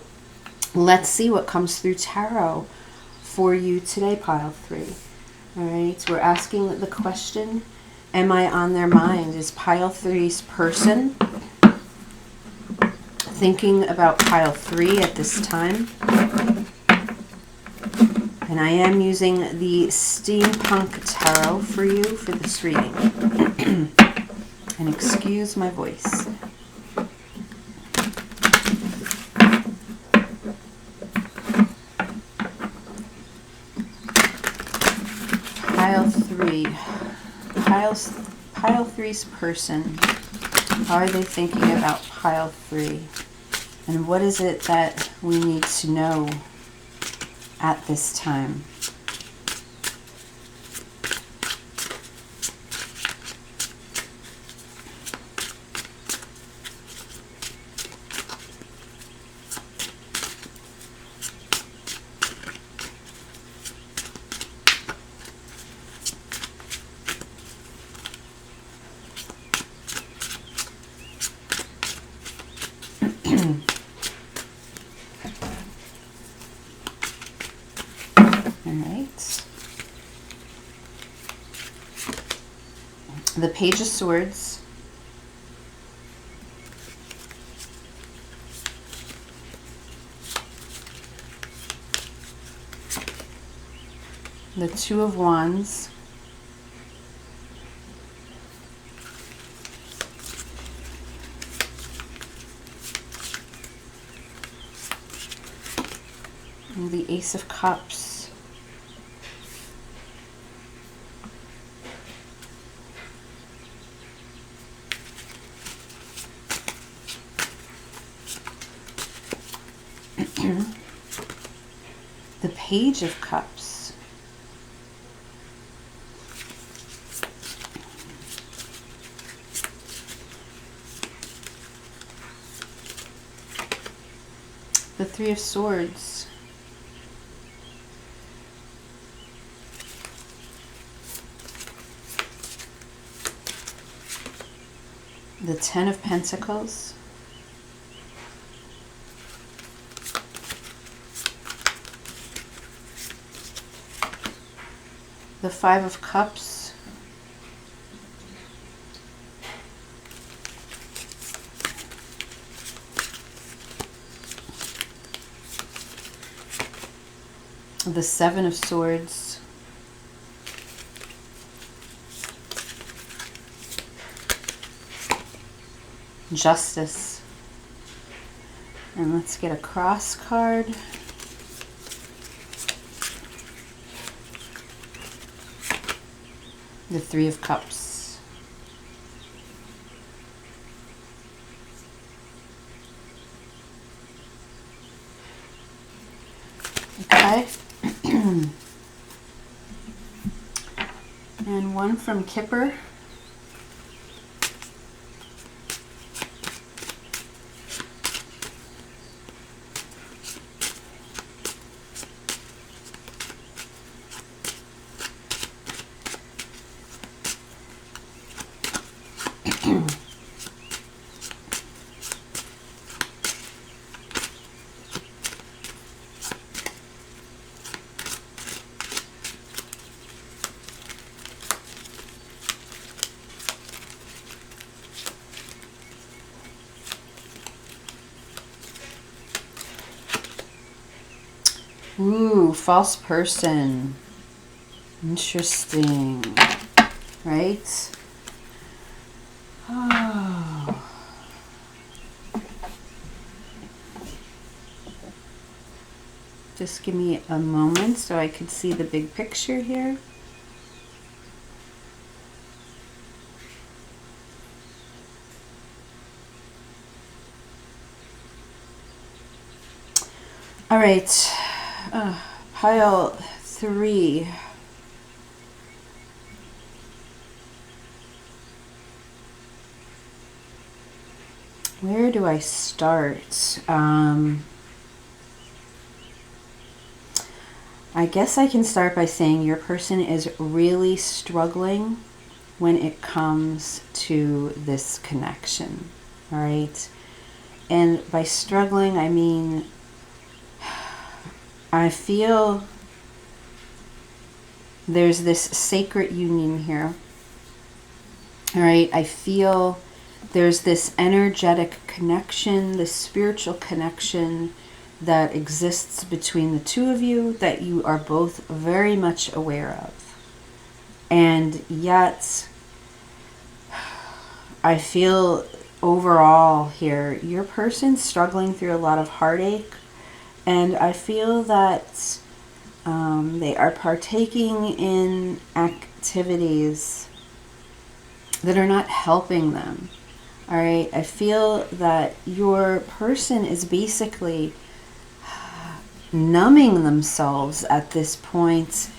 let's see what comes through tarot for you today, pile 3. All right, we're asking the question, am I on their mind? Is pile 3's person thinking about pile 3 at this time? And I am using the Steampunk Tarot for you for this reading. And excuse my voice. Pile 3. Pile 3's person. How are they thinking about pile 3? And what is it that we need to know at this time? The Page of Swords, the Two of Wands, and the Ace of Cups. The Page of Cups. The Three of Swords. The Ten of Pentacles. The Five of Cups. The Seven of Swords. Justice. And let's get a cross card. The Three of Cups. Okay. And one from Kipper. Ooh, false person. Interesting. Right? Oh. Just give me a moment so I could see the big picture here. All right, pile 3. Where do I start? I guess I can start by saying your person is really struggling when it comes to this connection, all right? And by struggling, I mean, I feel there's this sacred union here, all right? I feel there's this energetic connection, this spiritual connection that exists between the two of you that you are both very much aware of. And yet, I feel overall here, your person's struggling through a lot of heartache. And I feel that they are partaking in activities that are not helping them. All right, I feel that your person is basically numbing themselves at this point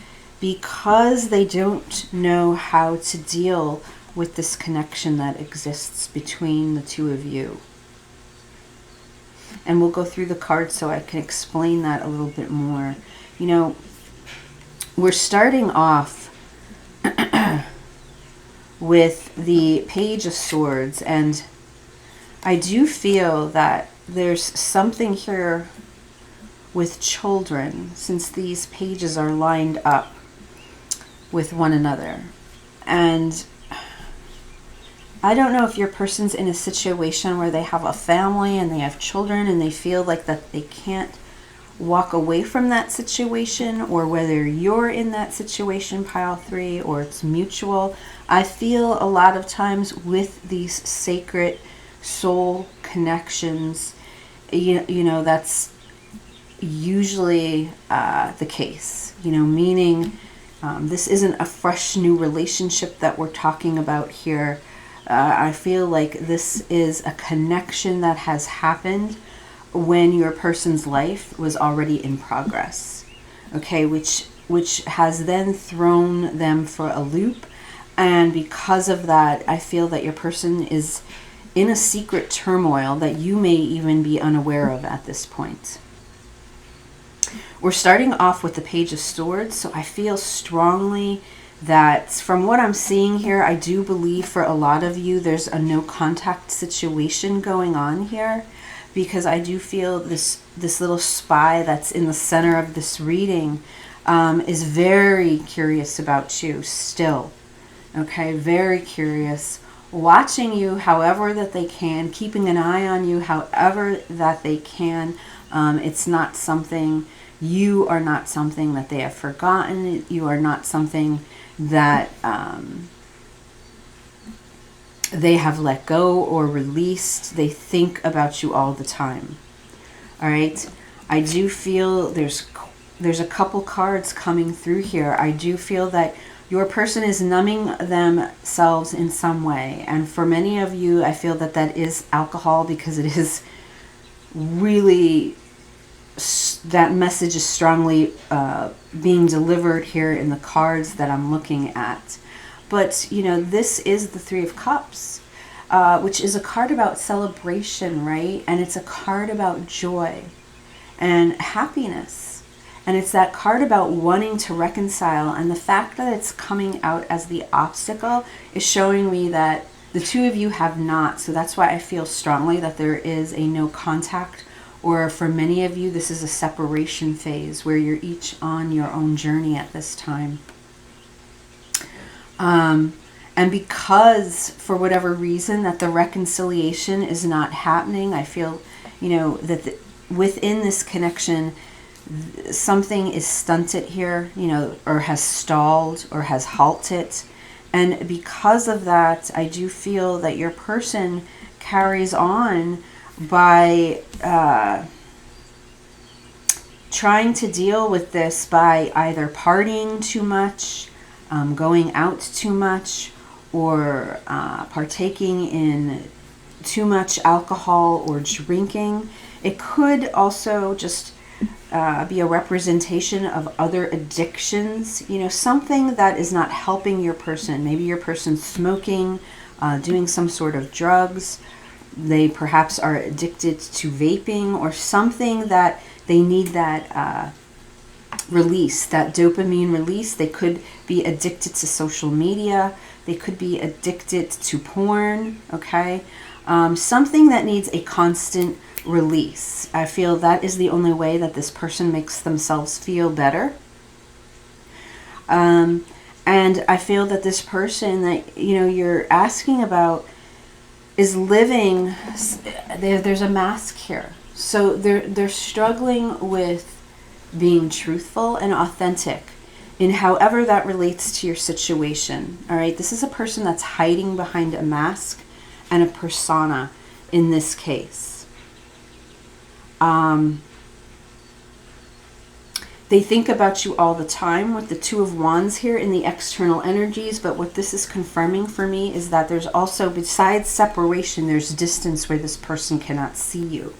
because they don't know how to deal with this connection that exists between the two of you. And we'll go through the cards so I can explain that a little bit more. You know, we're starting off with the Page of Swords, and I do feel that there's something here with children, since these pages are lined up with one another. And I don't know if your person's in a situation where they have a family and they have children and they feel like that they can't walk away from that situation, or whether you're in that situation, pile 3, or it's mutual. I feel a lot of times with these sacred soul connections, you know, that's usually the case, you know, meaning this isn't a fresh new relationship that we're talking about here. I feel like this is a connection that has happened when your person's life was already in progress, okay, which has then thrown them for a loop. And because of that, I feel that your person is in a secret turmoil that you may even be unaware of at this point. We're starting off with the Page of Swords, so I feel strongly that from what I'm seeing here, I do believe for a lot of you there's a no contact situation going on here, because I do feel this little spy that's in the center of this reading is very curious about you still. Okay, very curious, watching you however that they can, keeping an eye on you however that they can. It's not something, you are not something that they have forgotten. You are not something that they have let go or released. They think about you all the time. All right, I do feel there's a couple cards coming through here. I do feel that your person is numbing themselves in some way. And for many of you, I feel that that is alcohol, because it is really, that message is strongly being delivered here in the cards that I'm looking at. But, you know, this is the 3 of Cups, which is a card about celebration, right? And it's a card about joy and happiness. And it's that card about wanting to reconcile. And the fact that it's coming out as the obstacle is showing me that the two of you have not. So that's why I feel strongly that there is a no contact, or for many of you, this is a separation phase where you're each on your own journey at this time. And because for whatever reason that the reconciliation is not happening, I feel, you know, that within this connection, something is stunted here, you know, or has stalled or has halted. And because of that, I do feel that your person carries on by trying to deal with this by either partying too much, going out too much, or partaking in too much alcohol or drinking. It could also just be a representation of other addictions, you know, something that is not helping your person. Maybe your person's smoking, doing some sort of drugs. They perhaps are addicted to vaping or something that they need that release, that dopamine release. They could be addicted to social media. They could be addicted to porn, okay? Something that needs a constant release. I feel that is the only way that this person makes themselves feel better. And I feel that this person that, you know, you're asking about is living, there's a mask here. So they're struggling with being truthful and authentic in however that relates to your situation. All right, this is a person that's hiding behind a mask and a persona in this case. They think about you all the time with the Two of Wands here in the external energies, but what this is confirming for me is that there's also, besides separation, there's distance where this person cannot see you.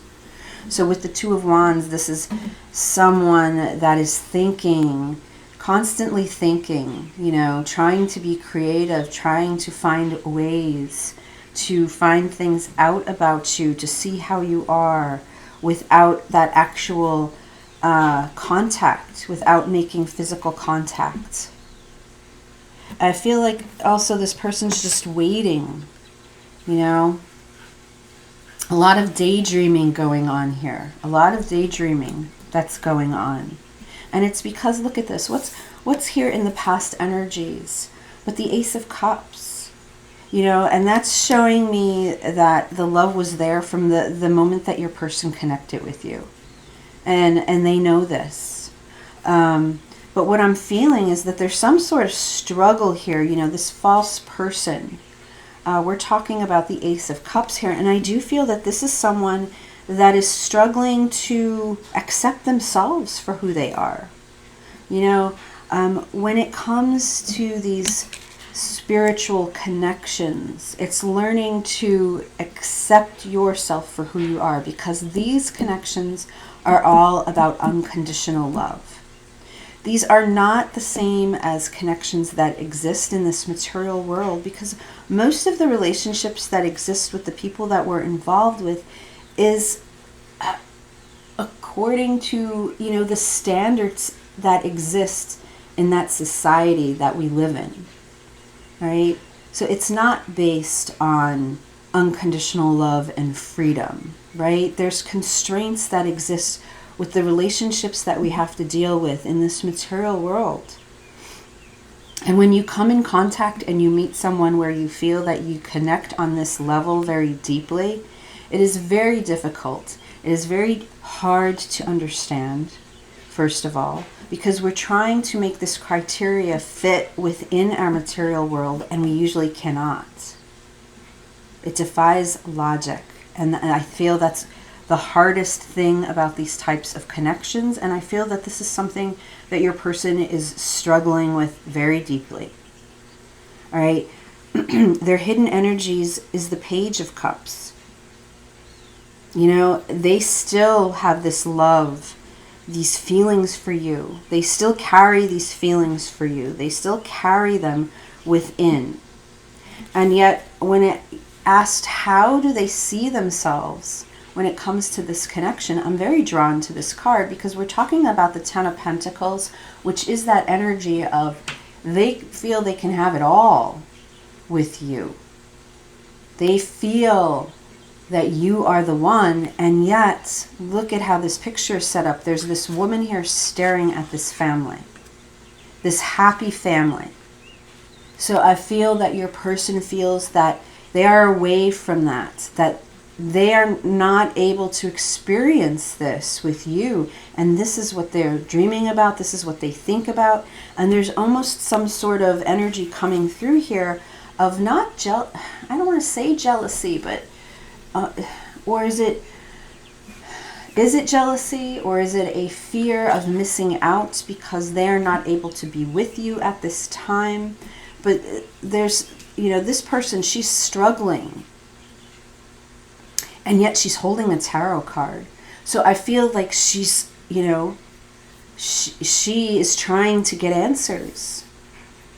So with the Two of Wands, this is someone that is thinking, constantly thinking, you know, trying to be creative, trying to find ways to find things out about you, to see how you are without that actual contact, without making physical contact. I feel like also this person's just waiting, you know. A lot of daydreaming going on here. A lot of daydreaming that's going on. And it's because, look at this. What's here in the past energies? With the Ace of Cups. You know, and that's showing me that the love was there from the moment that your person connected with you. And they know this. But what I'm feeling is that there's some sort of struggle here. You know, this false person. We're talking about the Ace of Cups here. And I do feel that this is someone that is struggling to accept themselves for who they are. You know, when it comes to these spiritual connections, it's learning to accept yourself for who you are, because these connections are all about unconditional love. These are not the same as connections that exist in this material world, because most of the relationships that exist with the people that we're involved with is according to, you know, the standards that exist in that society that we live in. Right? So it's not based on unconditional love and freedom, right? There's constraints that exist with the relationships that we have to deal with in this material world. And when you come in contact and you meet someone where you feel that you connect on this level very deeply, it is very difficult. It is very hard to understand, first of all, because we're trying to make this criteria fit within our material world, and we usually cannot. It defies logic, and I feel that's the hardest thing about these types of connections, and I feel that this is something that your person is struggling with very deeply. All right, their hidden energies is the Page of Cups. You know, they still have this love, these feelings for you. They still carry these feelings for you. They still carry them within. And yet, when it asked how do they see themselves when it comes to this connection, I'm very drawn to this card, because we're talking about the Ten of Pentacles, which is that energy of they feel they can have it all with you. They feel that you are the one, and yet look at how this picture is set up. There's this woman here staring at this family, this happy family. So I feel that your person feels that they are away from that they are not able to experience this with you. And this is what they're dreaming about. This is what they think about. And there's almost some sort of energy coming through here of not I don't want to say jealousy, but or is it jealousy, or is it a fear of missing out because they're not able to be with you at this time? But there's, this person, she's struggling, and yet she's holding a tarot card. So I feel like she's, she is trying to get answers.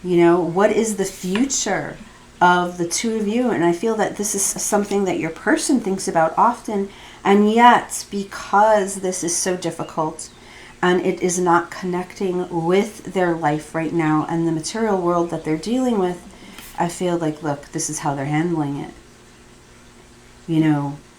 What is the future of the two of you? And I feel that this is something that your person thinks about often. And yet, because this is so difficult and it is not connecting with their life right now and the material world that they're dealing with, I feel like, look, this is how they're handling it.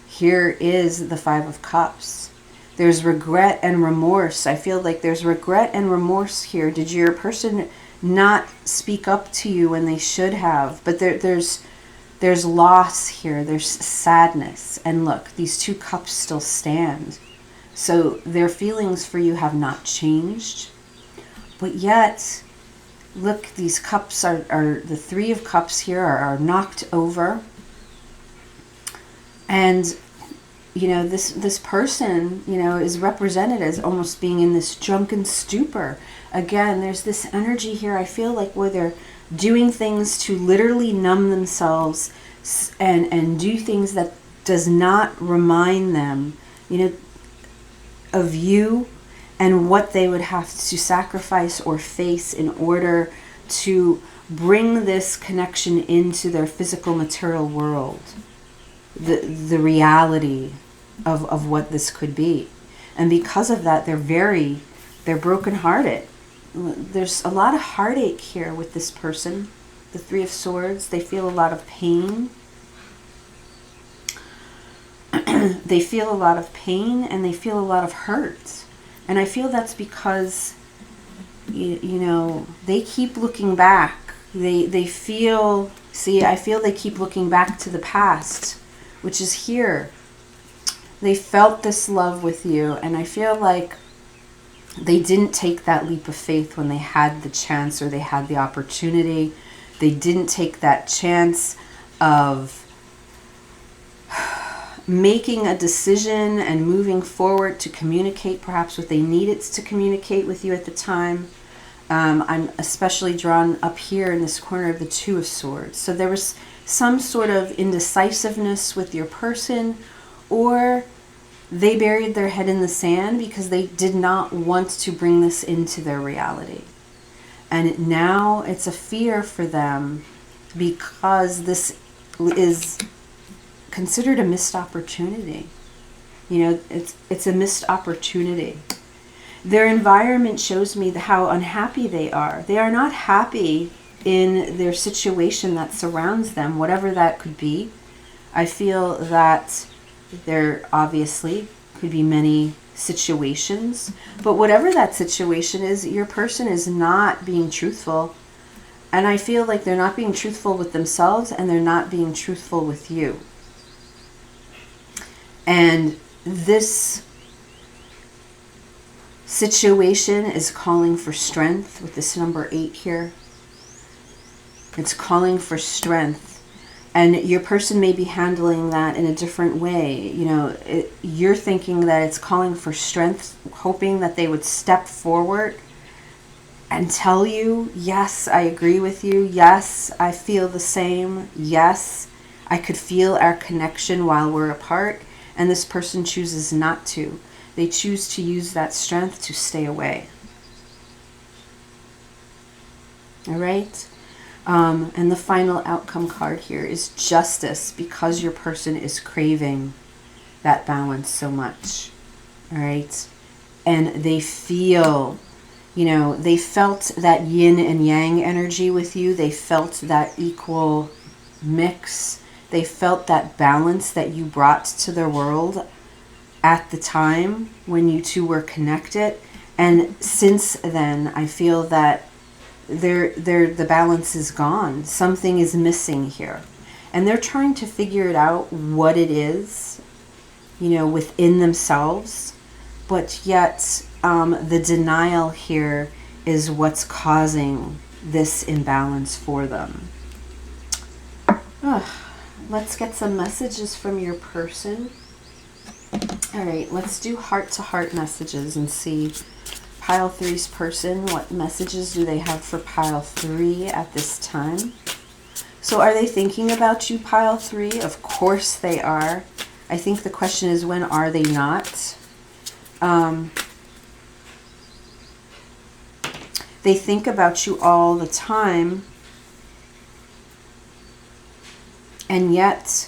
Here is the Five of Cups. There's regret and remorse. I feel like there's regret and remorse here. Did your person not speak up to you when they should have? But there's loss here. There's sadness. And look, these two cups still stand. So their feelings for you have not changed. But yet, look, these cups are the Three of Cups here are knocked over. And, this person, is represented as almost being in this drunken stupor. Again, there's this energy here, I feel like, where they're doing things to literally numb themselves and do things that does not remind them, of you and what they would have to sacrifice or face in order to bring this connection into their physical material world, the reality of what this could be. And because of that, they're brokenhearted. There's a lot of heartache here with this person. The Three of Swords, they feel a lot of pain. They feel a lot of pain and they feel a lot of hurt. And I feel that's because, they keep looking back. I feel they keep looking back to the past, which is here. They felt this love with you, and I feel like they didn't take that leap of faith when they had the chance or they had the opportunity. They didn't take that chance of making a decision and moving forward to communicate perhaps what they needed to communicate with you at the time. I'm especially drawn up here in this corner of the Two of Swords. So there was some sort of indecisiveness with your person, or they buried their head in the sand because they did not want to bring this into their reality. And now it's a fear for them because this is considered a missed opportunity. It's a missed opportunity. Their environment shows me how unhappy they are. They are not happy in their situation that surrounds them, whatever that could be. I feel that there obviously could be many situations, but whatever that situation is, your person is not being truthful. And I feel like they're not being truthful with themselves and they're not being truthful with you. And this situation is calling for strength with this number 8 here. It's calling for strength. And your person may be handling that in a different way. You're thinking that it's calling for strength, hoping that they would step forward and tell you, yes, I agree with you. Yes, I feel the same. Yes, I could feel our connection while we're apart. And this person chooses not to. They choose to use that strength to stay away. All right? And the final outcome card here is Justice, because your person is craving that balance so much. All right? And they feel, they felt that yin and yang energy with you. They felt that equal mix. They felt that balance that you brought to their world at the time when you two were connected. And since then, I feel that the balance is gone. Something is missing here. and they're trying to figure it out what it is, you know, within themselves. But yet the denial here is what's causing this imbalance for them. Let's get some messages from your person. All right, let's do heart-to-heart messages and see pile 3's person. What messages do they have for pile 3 at this time? So are they thinking about you, pile 3? Of course they are. I think the question is, when are they not? They think about you all the time, and yet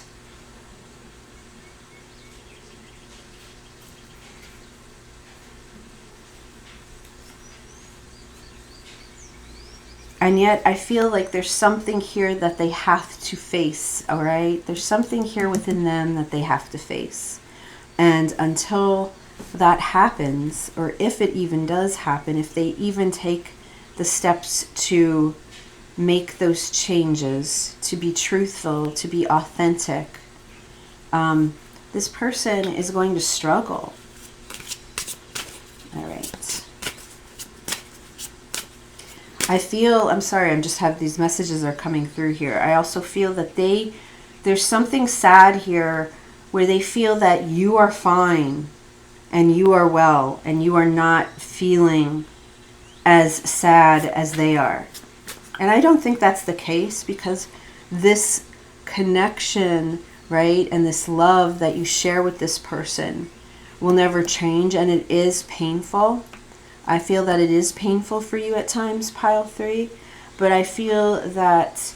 I feel like there's something here that they have to face, all right? There's something here within them that they have to face. And until that happens, or if it even does happen, if they even take the steps to make those changes, to be truthful, to be authentic, this person is going to struggle. All right. I feel, I'm sorry, I'm just have these messages are coming through here. I also feel that there's something sad here where they feel that you are fine and you are well and you are not feeling as sad as they are. And I don't think that's the case, because this connection, right, and this love that you share with this person will never change, and it is painful. I feel that it is painful for you at times, pile 3, but I feel that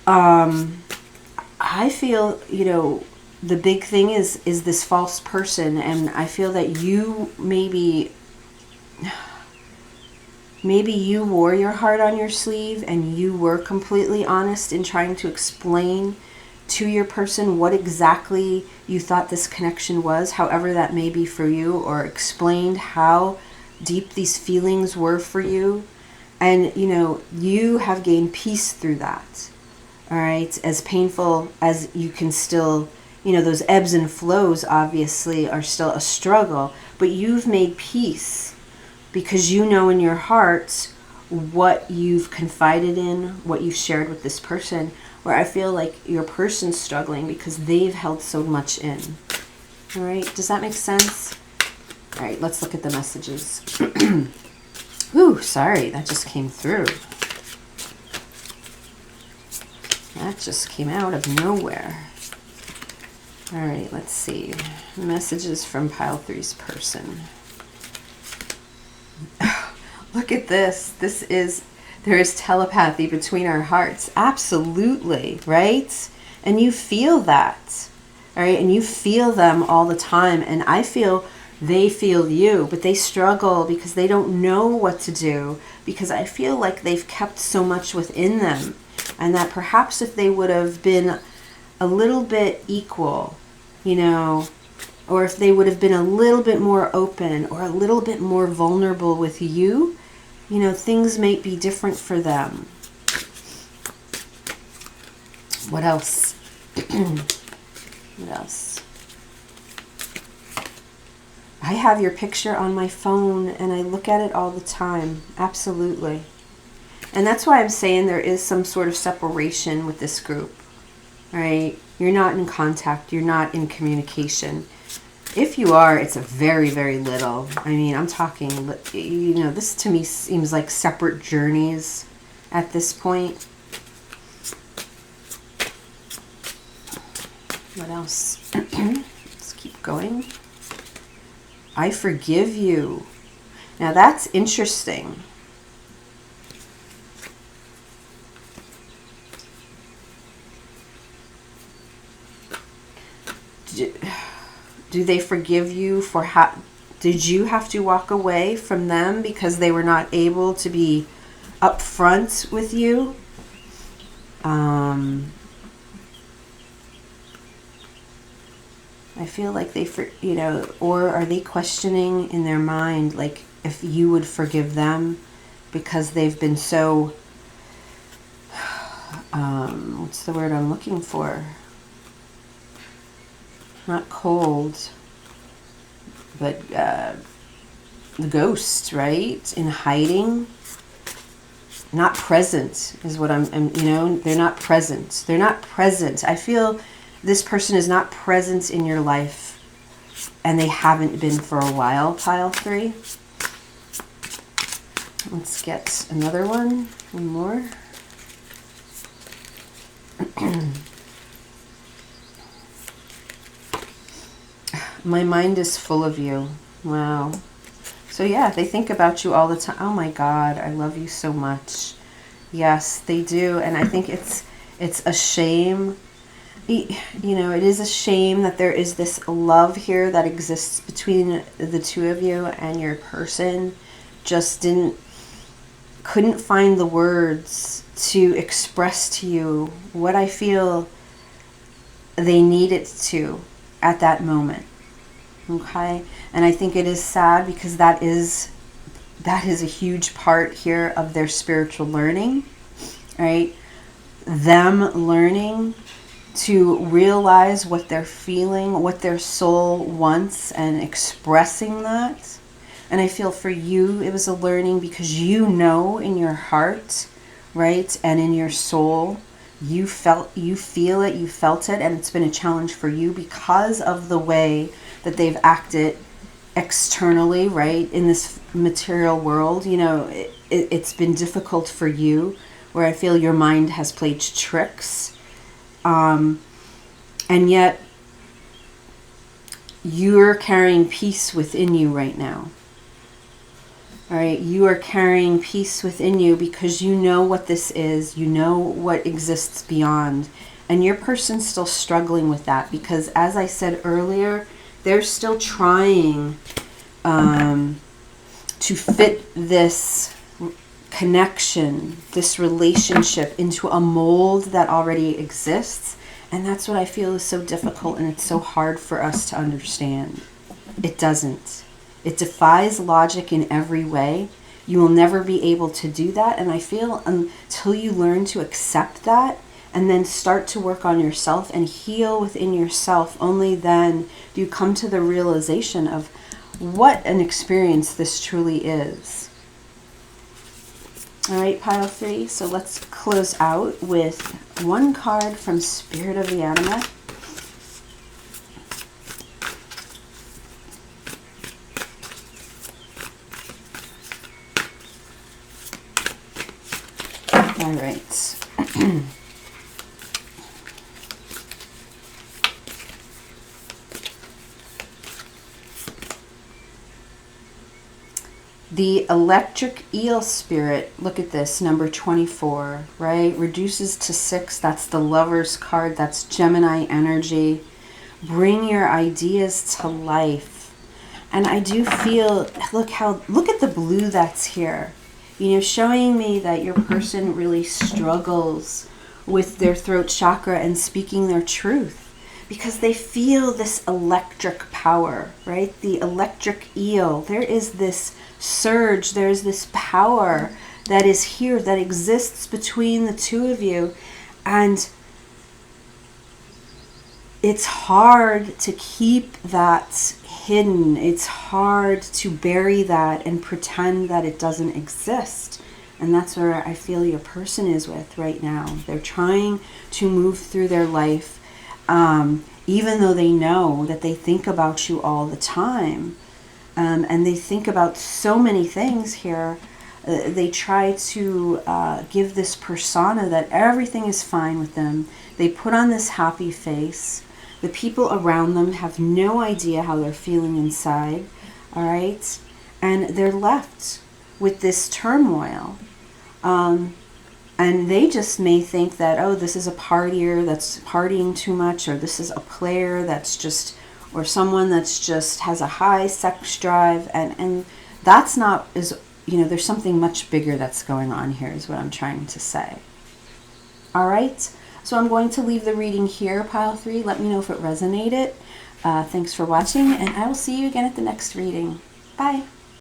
I feel, you know, the big thing is this false person, and I feel that you maybe you wore your heart on your sleeve and you were completely honest in trying to explain to your person what exactly you thought this connection was, however that may be for you, or explained how deep these feelings were for you. And, you know, you have gained peace through that. All right. As painful as you can still, you know, those ebbs and flows obviously are still a struggle, but you've made peace because you know in your heart what you've confided in, what you've shared with this person, where I feel like your person's struggling because they've held so much in. All right. Does that make sense? All right. Let's look at the messages. Ooh, sorry. That just came through. That just came out of nowhere. All right. Let's see. Messages from pile 3's person. Look at this. There is telepathy between our hearts. Absolutely, right? And you feel that, all right? And you feel them all the time. And I feel they feel you, but they struggle because they don't know what to do, because I feel like they've kept so much within them, and that perhaps if they would have been a little bit equal, you know, or if they would have been a little bit more open or a little bit more vulnerable with you, you know, things might be different for them. What else? What else? I have your picture on my phone and I look at it all the time. Absolutely. And that's why I'm saying there is some sort of separation with this group. All right? You're not in contact. You're not in communication. If you are, it's a very, very little. I mean, I'm talking, you know, this to me seems like separate journeys at this point. What else? Let's keep going. I forgive you. Now that's interesting. Do they forgive you for did you have to walk away from them because they were not able to be upfront with you? I feel like you know, or are they questioning in their mind, like, if you would forgive them because they've been so what's the word I'm looking for? Not cold, but the ghost, right? In hiding. Not present is what I'm, you know, they're not present. They're not present. I feel this person is not present in your life, and they haven't been for a while, pile 3. Let's get another one more. My mind is full of you. Wow. So yeah, they think about you all the time. Oh my God, I love you so much. Yes, they do. And I think it's a shame. You know, it is a shame that there is this love here that exists between the two of you, and your person just couldn't find the words to express to you what I feel they needed to at that moment. Okay, and I think it is sad because that is a huge part here of their spiritual learning, right? Them learning to realize what they're feeling, what their soul wants, and expressing that. And I feel for you, it was a learning because you know in your heart, right, and in your soul, you feel it, you felt it, and it's been a challenge for you because of the way that they've acted externally, right, in this material world. You know, it's been difficult for you, where I feel your mind has played tricks, and yet you're carrying peace within you right now. All right, you are carrying peace within you because you know what this is, you know what exists beyond, and your person's still struggling with that because, as I said earlier, they're still trying to fit this connection, this relationship into a mold that already exists. And that's what I feel is so difficult, and it's so hard for us to understand. It doesn't. It defies logic in every way. You will never be able to do that. And I feel until you learn to accept that and then start to work on yourself and heal within yourself, only then do you come to the realization of what an experience this truly is. All right, pile 3. So let's close out with one card from Spirit of the Animal. All right. The electric eel spirit, look at this, number 24, right? Reduces to 6. That's the Lover's card. That's Gemini energy. Bring your ideas to life. And I do feel, look at the blue that's here. You know, showing me that your person really struggles with their throat chakra and speaking their truth, because they feel this electric power, right? The electric eel. There is this surge, there's this power that is here, that exists between the two of you. And it's hard to keep that hidden. It's hard to bury that and pretend that it doesn't exist. And that's where I feel your person is with right now. They're trying to move through their life, even though they know that they think about you all the time. And they think about so many things here. They try to give this persona that everything is fine with them. They put on this happy face. The people around them have no idea how they're feeling inside, all right? And they're left with this turmoil. And they just may think that, oh, this is a partier that's partying too much, or this is a player that's just, or someone that's just has a high sex drive. And that's not, you know, there's something much bigger that's going on here is what I'm trying to say. All right? So I'm going to leave the reading here, pile 3. Let me know if it resonated. Thanks for watching, and I will see you again at the next reading. Bye.